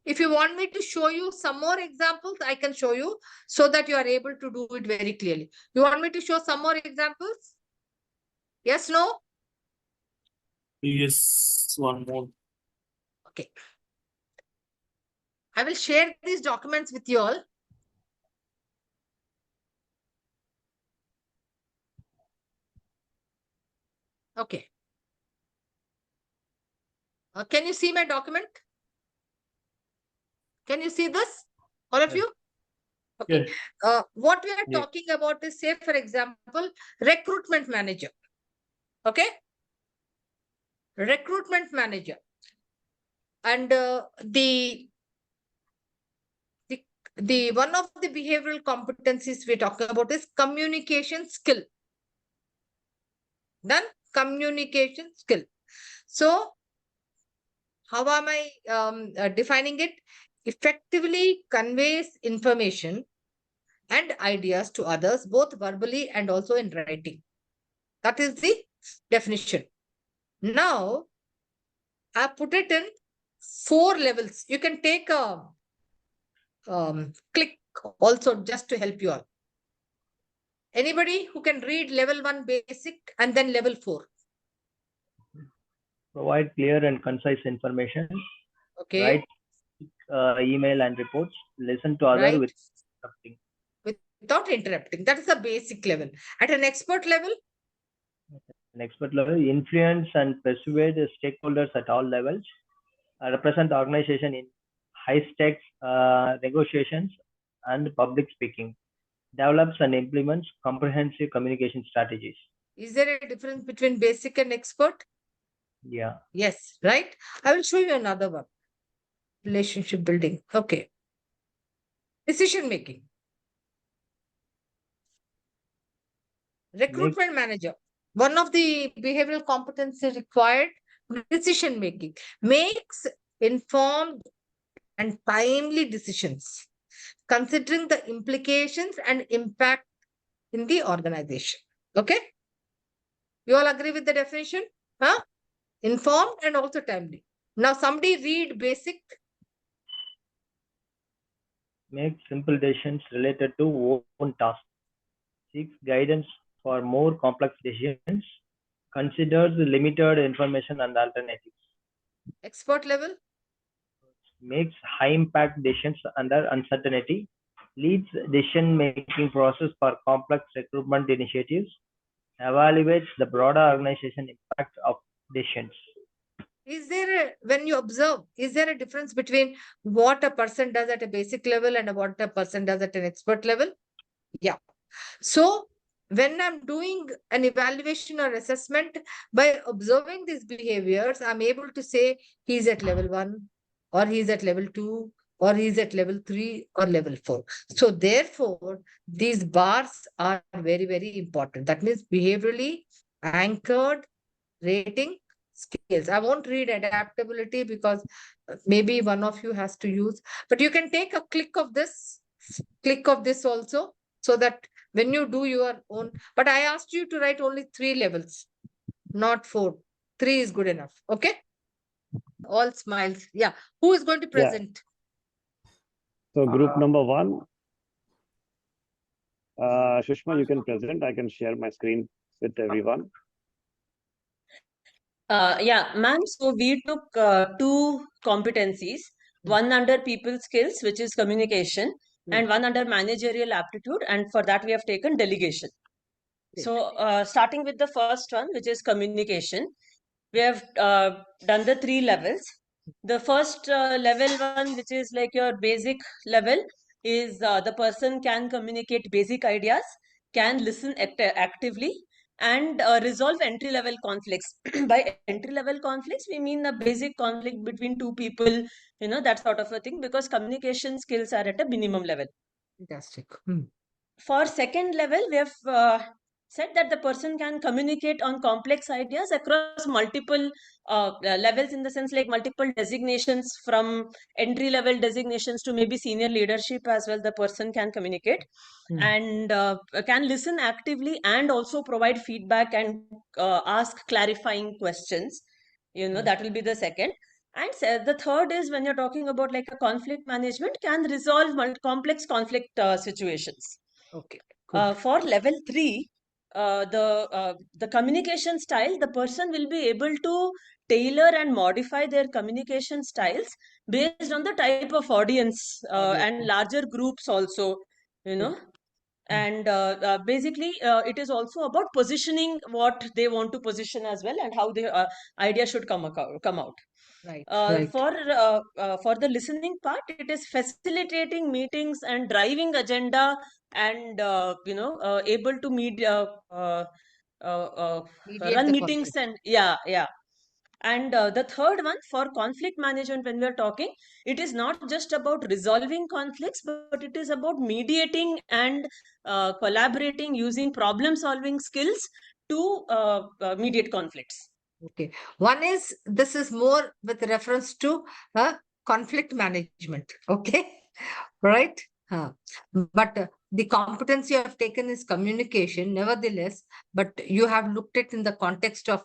if you want me to show you some more examples, I can show you so that you are able to do it very clearly. You want me to show some more examples? Yes, no? Yes, one more. Okay. I will share these documents with you all. Okay. Can you see my document? Can you see this? All of you? Okay. What we are talking about is, say, for example, recruitment manager. Okay. Recruitment manager. And the one of the behavioral competencies we're talking about is communication skill. Then communication skill. So how am I defining it? Effectively conveys information and ideas to others, both verbally and also in writing. That is the definition. Now, I put it in 4 levels. You can take a click also just to help you all. Anybody who can read level 1 basic and then level 4? Provide clear and concise information. Okay. Write email and reports. Listen to other with interrupting. Without interrupting. That is the basic level. At an expert level? An expert level, influence and persuade stakeholders at all levels. Represent the organization in high-stakes negotiations and public speaking. Develops and implements comprehensive communication strategies. Is there a difference between basic and expert? Yeah. Yes, right? I will show you another one. Relationship building. Okay. Decision making. Recruitment manager. One of the behavioral competencies required, decision making. Makes informed and timely decisions, considering the implications and impact in the organization. Okay? You all agree with the definition? Huh? Informed and also timely. Now somebody read basic. Make simple decisions related to own tasks. Seeks guidance for more complex decisions. Considers limited information and alternatives. Expert level. Makes high impact decisions under uncertainty. Leads decision making process for complex recruitment initiatives. Evaluates the broader organization impact of decisions. Is there when you observe, is there a difference between what a person does at a basic level and what a person does at an expert level? Yeah. So when I'm doing an evaluation or assessment, by observing these behaviors, I'm able to say he's at level 1 or he's at level 2 or he's at level 3 or level 4. So therefore, these bars are very, very important. That means behaviorally anchored rating skills. I won't read adaptability because maybe one of you has to use, but you can take a click of this also, so that when you do your own, but I asked you to write only 3 levels, not 4. 3 is good enough. Okay. All smiles. Yeah. Who is going to Yeah. present? So group number 1, Sushma, you can present. I can share my screen with everyone. Yeah, ma'am. So we took two competencies, one under people skills, which is communication, and one under managerial aptitude. And for that, we have taken delegation. So starting with the first one, which is communication, we have done the 3 levels. The first level one, which is like your basic level, is the person can communicate basic ideas, can listen actively, and resolve entry level conflicts. By entry level conflicts, we mean a basic conflict between two people, that sort of a thing, because communication skills are at a minimum level. Fantastic. For second level, we have said that the person can communicate on complex ideas across multiple levels, in the sense like multiple designations, from entry level designations to maybe senior leadership as well. The person can communicate and can listen actively and also provide feedback and ask clarifying questions. That will be the second. And the third is, when you're talking about like a conflict management, can resolve complex conflict situations. Okay. For level 3, the communication style, the person will be able to tailor and modify their communication styles based on the type of audience and larger groups also, and basically it is also about positioning what they want to position as well, and how the idea should come out. Right. For the listening part, it is facilitating meetings and driving agenda, and able to Mediate run the meetings, conflict. and yeah. And the third one, for conflict management, when we are talking, it is not just about resolving conflicts, but it is about mediating and collaborating using problem solving skills to mediate conflicts. Okay. This is more with reference to conflict management. Okay. Right. But the competency you have taken is communication, nevertheless, but you have looked at in the context of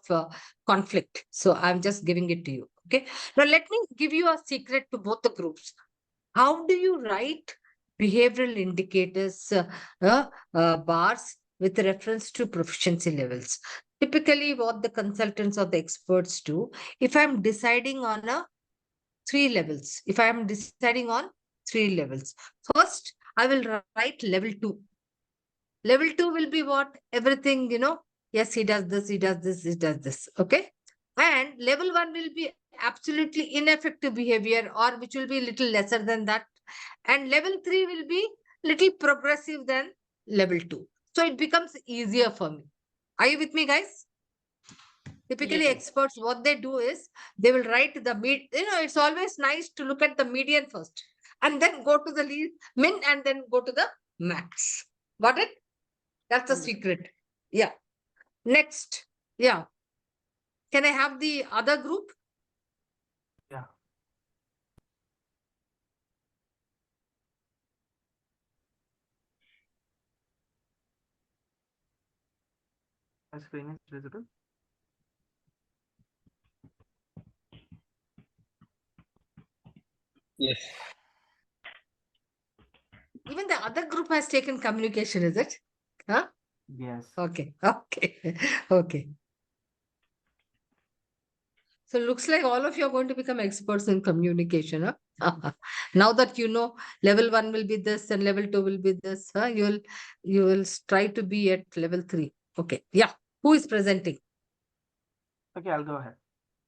conflict. So I'm just giving it to you. Okay. Now let me give you a secret to both the groups. How do you write behavioral indicators, bars with reference to proficiency levels? Typically, what the consultants or the experts do, if I'm deciding on a 3 levels, if I am deciding on 3 levels, first I will write level 2. Level 2 will be what? Everything, yes, he does this, he does this, he does this. Okay. And level 1 will be absolutely ineffective behavior, or which will be little lesser than that. And level 3 will be little progressive than level 2. So it becomes easier for me. Are you with me, guys? Typically, Yes. experts, what they do is they will write the it's always nice to look at the median first and then go to the min and then go to the max. Got it? That's the secret. Yeah. Next. Yeah. Can I have the other group? Yeah. My screen is visible. Yes. Even the other group has taken communication, is it? Huh? Yes. Okay. Okay. Okay. So looks like all of you are going to become experts in communication. Huh? Now that you know level 1 will be this and level 2 will be this, you will try to be at level 3. Okay. Yeah. Who is presenting? Okay, I'll go ahead.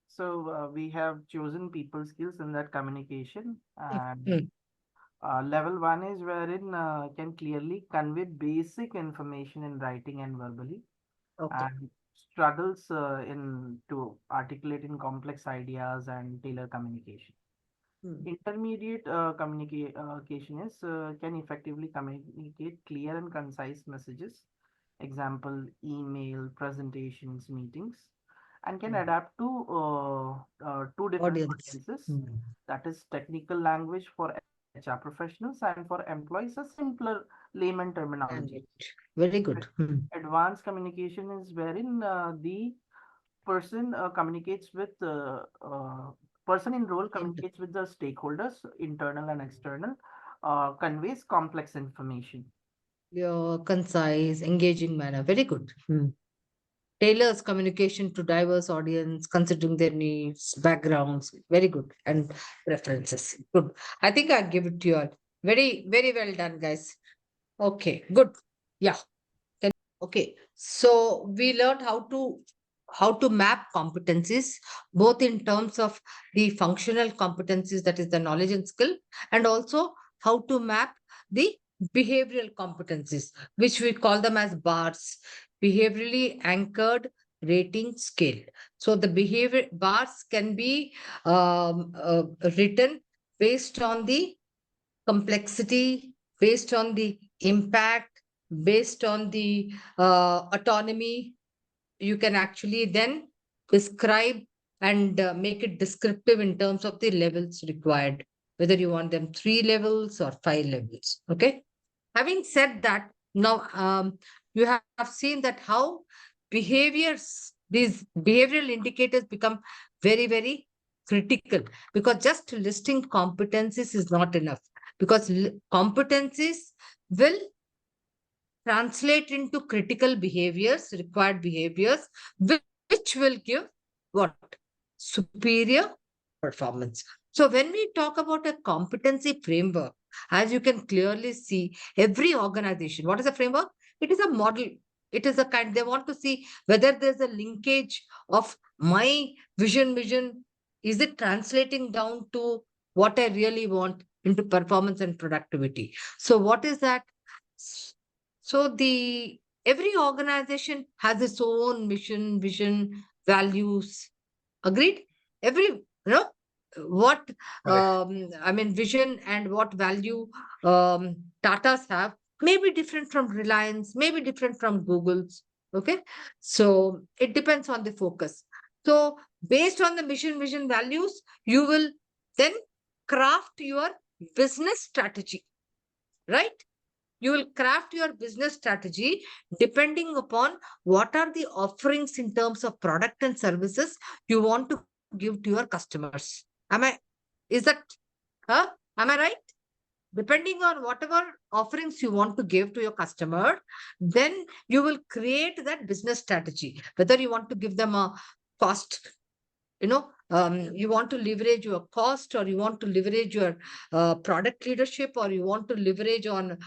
So we have chosen people skills in that communication, and level 1 is wherein can clearly convey basic information in writing and verbally, Okay. and struggles in to articulate in complex ideas and tailor communication. Intermediate communication is can effectively communicate clear and concise messages, example email, presentations, meetings, and can adapt to two different Audience. audiences. That is technical language for HR professionals and for employees, a simpler layman terminology. Very good. Advanced communication is wherein the person communicates with person in role communicates with the stakeholders, internal and external, conveys complex information. Your concise, engaging manner. Very good. Tailors communication to diverse audience, considering their needs, backgrounds. Very good. And preferences. Good. I think I give it to you all. Very, very well done, guys. Okay, good. Yeah. Okay. So we learned how to map competencies, both in terms of the functional competencies, that is the knowledge and skill, and also how to map the behavioral competencies, which we call them as bars, behaviorally anchored rating scale. So the behavior bars can be written based on the complexity, based on the impact, based on the autonomy. You can actually then describe and make it descriptive in terms of the levels required, whether you want them 3 levels or 5 levels. Okay. Having said that, now you have seen that how these behavioral indicators become very, very critical, because just listing competencies is not enough, because competencies will translate into critical behaviors, required behaviors, which will give what? Superior performance. So when we talk about a competency framework, as you can clearly see, every organization, what is a framework? It is a model. It is a kind, they want to see whether there's a linkage of my vision. Is it translating down to what I really want into performance and productivity? So what is that? So the every organization has its own mission, vision, values. Agreed? Every, what I mean, vision and what value Tatas have may be different from Reliance, may be different from Google's. Okay. So it depends on the focus. So based on the mission, vision, values, you will then craft your business strategy, right? You will craft your business strategy depending upon what are the offerings in terms of product and services you want to give to your customers. Is that, am I right? Depending on whatever offerings you want to give to your customer, then you will create that business strategy, whether you want to give them a cost, you want to leverage your cost, or you want to leverage your product leadership, or you want to leverage on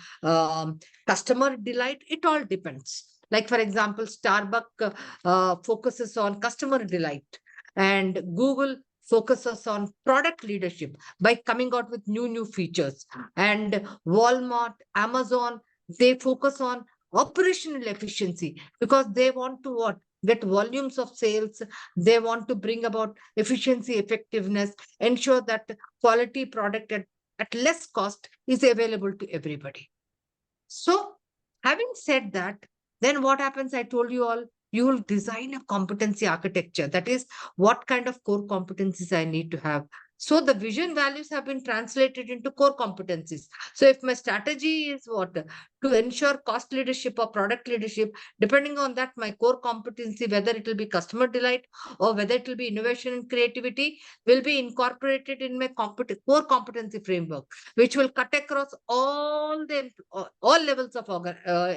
customer delight. It all depends. Like, for example, Starbucks focuses on customer delight, and Google focuses on product leadership by coming out with new features. And Walmart, Amazon, they focus on operational efficiency, because they want to what? Get volumes of sales. They want to bring about efficiency, effectiveness, ensure that quality product at less cost is available to everybody. So having said that, then what happens? I told you all, you will design a competency architecture. That is, what kind of core competencies I need to have. So the vision values have been translated into core competencies. So if my strategy is what? To ensure cost leadership or product leadership, depending on that, my core competency, whether it will be customer delight or whether it will be innovation and creativity, will be incorporated in my core competency framework, which will cut across all levels of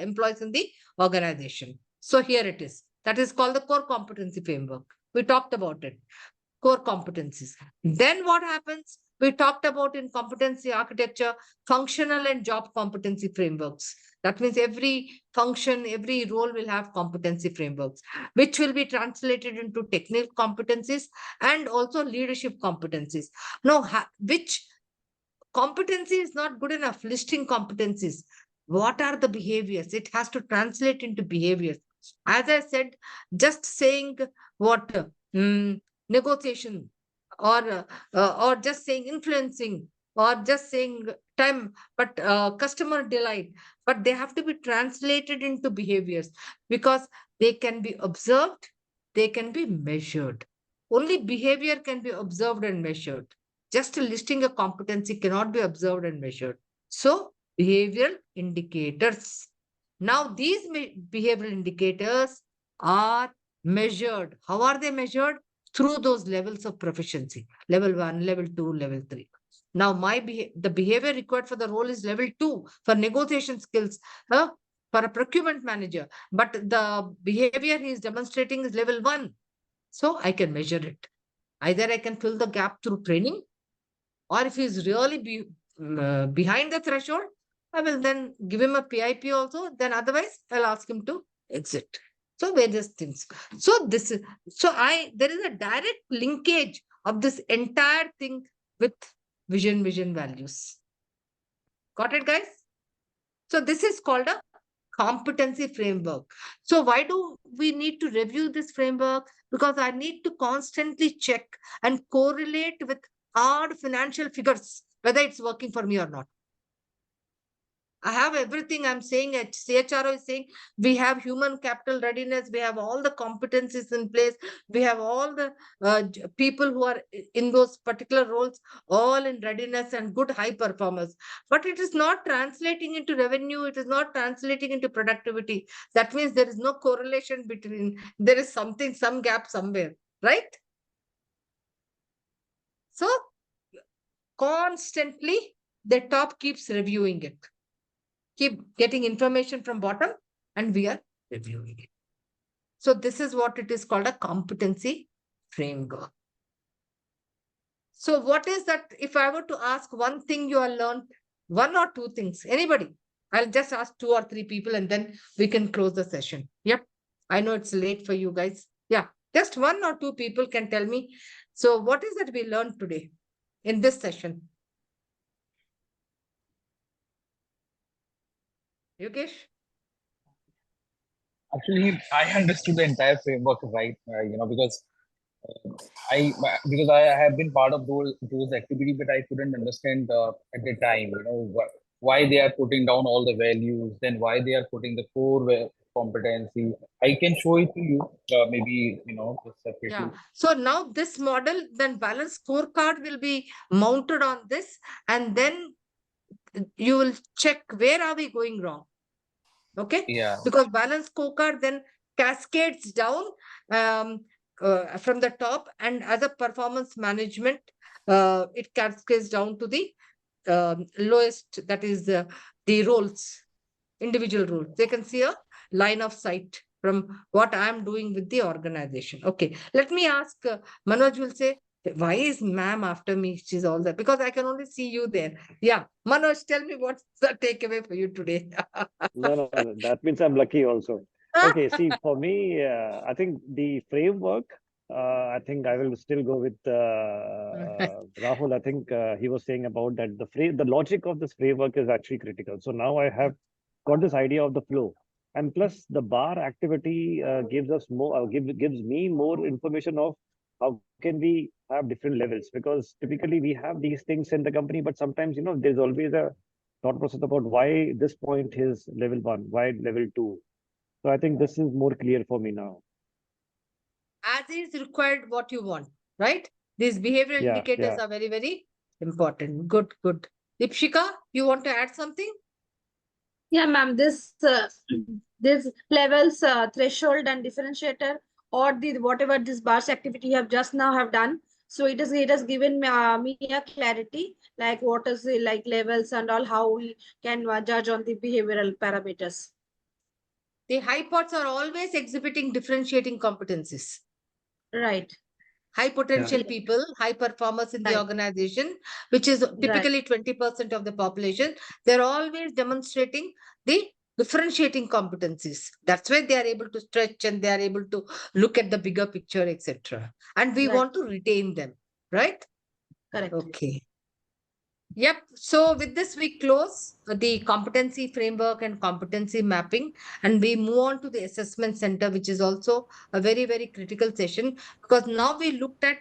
employees in the organization. So here it is. That is called the core competency framework. We talked about it. Core competencies. Then what happens? We talked about in competency architecture, functional and job competency frameworks. That means every function, every role will have competency frameworks, which will be translated into technical competencies and also leadership competencies. Now, which competency is not good enough? Listing competencies. What are the behaviors? It has to translate into behaviors. As I said, just saying what? Negotiation, or just saying influencing, or just saying time, but customer delight, but they have to be translated into behaviors, because they can be observed, they can be measured. Only behavior can be observed and measured. Just listing a competency cannot be observed and measured. So, behavioral indicators. Now, these behavioral indicators are measured. How are they measured? Through those levels of proficiency. Level 1, level 2, level 3. Now, the behavior required for the role is level 2 for negotiation skills for a procurement manager. But the behavior he is demonstrating is level 1. So I can measure it. Either I can fill the gap through training, or if he's really behind the threshold, I will then give him a PIP also. Then otherwise, I'll ask him to exit. So various things. So there is a direct linkage of this entire thing with vision values. Got it, guys? So this is called a competency framework. So why do we need to review this framework? Because I need to constantly check and correlate with hard financial figures, whether it's working for me or not. I have everything. I'm saying at CHRO is saying we have human capital readiness. We have all the competencies in place. We have all the people who are in those particular roles, all in readiness and good high performers. But it is not translating into revenue. It is not translating into productivity. That means there is no correlation between, there is something, some gap somewhere, right? So constantly the top keeps reviewing it. Keep getting information from bottom and we are reviewing it. So this is what it is called a competency framework. So what is that? If I were to ask one thing you have learned, one or two things, anybody, I'll just ask 2 or 3 people and then we can close the session. Yep. I know it's late for you guys. Yeah. Just 1 or 2 people can tell me. So what is that we learned today in this session? Yogesh? Actually, I understood the entire framework right, because I have been part of those activities, but I couldn't understand at the time, why they are putting down all the values, then why they are putting the core competency. I can show it to you, maybe separately. Yeah. So now this model, then balance scorecard will be mounted on this, and then you will check where are we going wrong. Okay. Yeah. Because balance scorecard then cascades down from the top, and as a performance management, it cascades down to the lowest, that is the roles, individual roles. They can see a line of sight from what I'm doing with the organization. Okay, let me ask, Manoj will say, why is ma'am after me? She's all that, because I can only see you there. Yeah, Manoj, tell me what's the takeaway for you today? No, that means I'm lucky also. Okay, see, for me, I think the framework, I think I will still go with Rahul. I think he was saying about that the logic of this framework is actually critical. So now I have got this idea of the flow. And plus the bar activity gives us more, gives me more information of how can we have different levels, because typically we have these things in the company, but sometimes, there's always a thought process about why this point is level 1, why level 2. So I think this is more clear for me now. As is required what you want, right? These behavioral indicators are very, very important. Good. Dipshika, you want to add something? Yeah, ma'am, this levels, threshold and differentiator, or the whatever this bars activity you have just now have done. So it has given me a clarity, like what is the like levels and all, how we can judge on the behavioral parameters. The high pots are always exhibiting differentiating competencies. Right. High potential people, high performers in the organization, which is typically 20% of the population. They're always demonstrating the differentiating competencies. That's why they are able to stretch and they are able to look at the bigger picture, etc. And we want to retain them, right? Correct. Okay. Yep. So with this, we close the competency framework and competency mapping, and we move on to the assessment center, which is also a very, very critical session, because now we looked at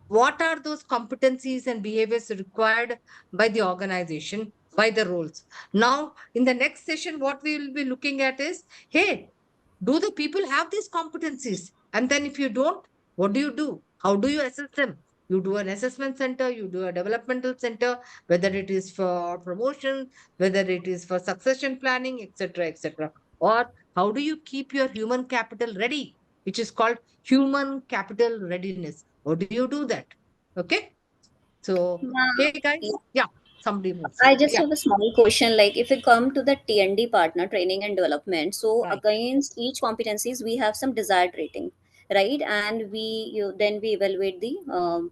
what are those competencies and behaviors required by the organization, by the roles. Now, in the next session, what we will be looking at is, hey, do the people have these competencies? And then if you don't, what do? How do you assess them? You do an assessment center, you do a developmental center, whether it is for promotion, whether it is for succession planning, etc., etc. Or how do you keep your human capital ready, which is called human capital readiness? How do you do that? Okay. So, hey guys, yeah, somebody wants I to. just Yeah, have a small question. Like, if we come to the TND partner, training and development, so right. against each competencies, we have some desired rating, right? And then we evaluate the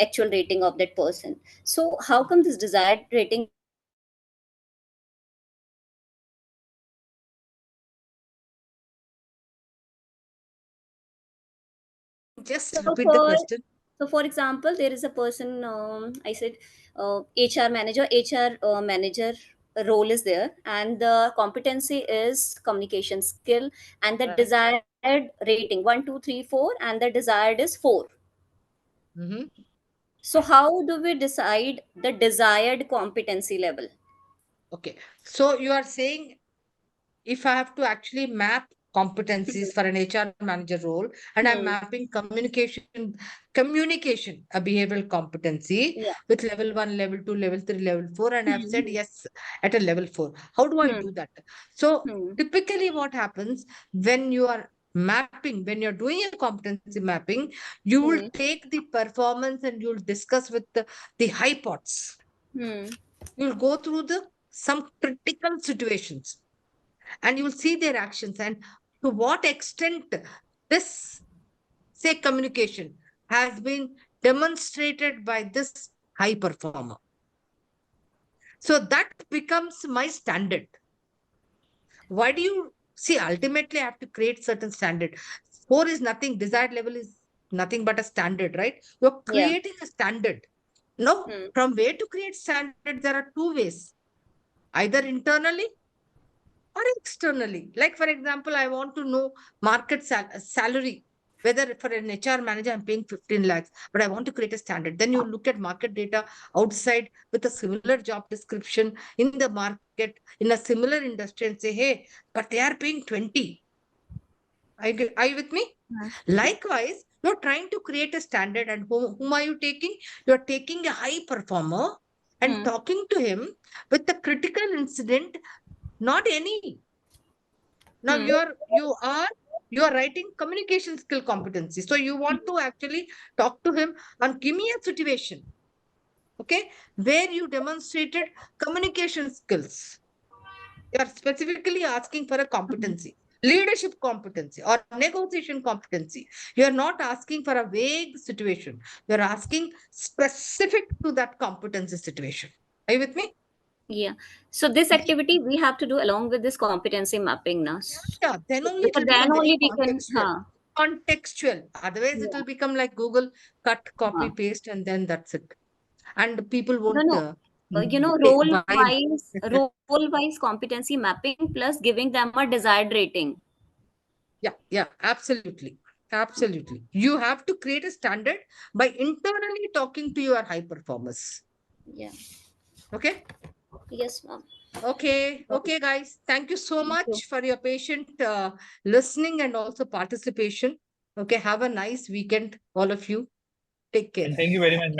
actual rating of that person. So, how come this desired rating doesn't reflect in the actual Just So repeat the for question. for example, there is a person. I said HR manager. HR manager role is there, and the competency is communication skill, and the Right. desired rating 1, 2, 3, 4, and the desired is 4. Mm-hmm. So how do we decide the desired competency level? Okay. So you are saying if I have to actually map competencies for an HR manager role, and I'm Hmm. mapping communication, a behavioral competency Yeah. with level 1, level 2, level 3, level 4, and I've said Hmm. yes at a level 4. How do I Hmm. do that? So Hmm. typically what happens when you are mapping, when you're doing a competency mapping, you will Hmm. take the performance and you'll discuss with the high pots. Hmm. You'll go through some critical situations and you'll see their actions and to what extent this, say, communication has been demonstrated by this high performer. So that becomes my standard. Why do you see? Ultimately, I have to create certain standard. Score is nothing, desired level is nothing but a standard, right? You're Yeah. creating a standard. Now, Hmm. from where to create standard, there are two ways, either internally or externally. Like, for example, I want to know market salary, whether for an HR manager, I'm paying 15 lakhs, but I want to create a standard. Then you look at market data outside with a similar job description in the market, in a similar industry and say, hey, but they are paying 20. Are you with me? Hmm. Likewise, you're trying to create a standard and whom are you taking? You're taking a high performer and Hmm. talking to him with the critical incident, not any. Now Hmm. you are writing communication skill competency. So you want to actually talk to him and give me a situation, okay, where you demonstrated communication skills. You are specifically asking for a competency, leadership competency or negotiation competency. You are not asking for a vague situation. You are asking specific to that competency situation. Are you with me? Yeah. So this activity we have to do along with this competency mapping now. Yeah, then only it Because will become then very only we can, contextual. Contextual. Otherwise, it yeah. will become like Google cut, copy, Huh. paste, and then that's it. And people No, won't no. buy. Role wise competency mapping plus giving them a desired rating. Yeah, absolutely. Absolutely. You have to create a standard by internally talking to your high performers. Yeah. Okay. Yes, ma'am. Okay. Okay. Okay, guys. Thank you so Thank you. much for your patient listening and also participation. Okay. Have a nice weekend, all of you. Take care. Thank you very much, ma'am.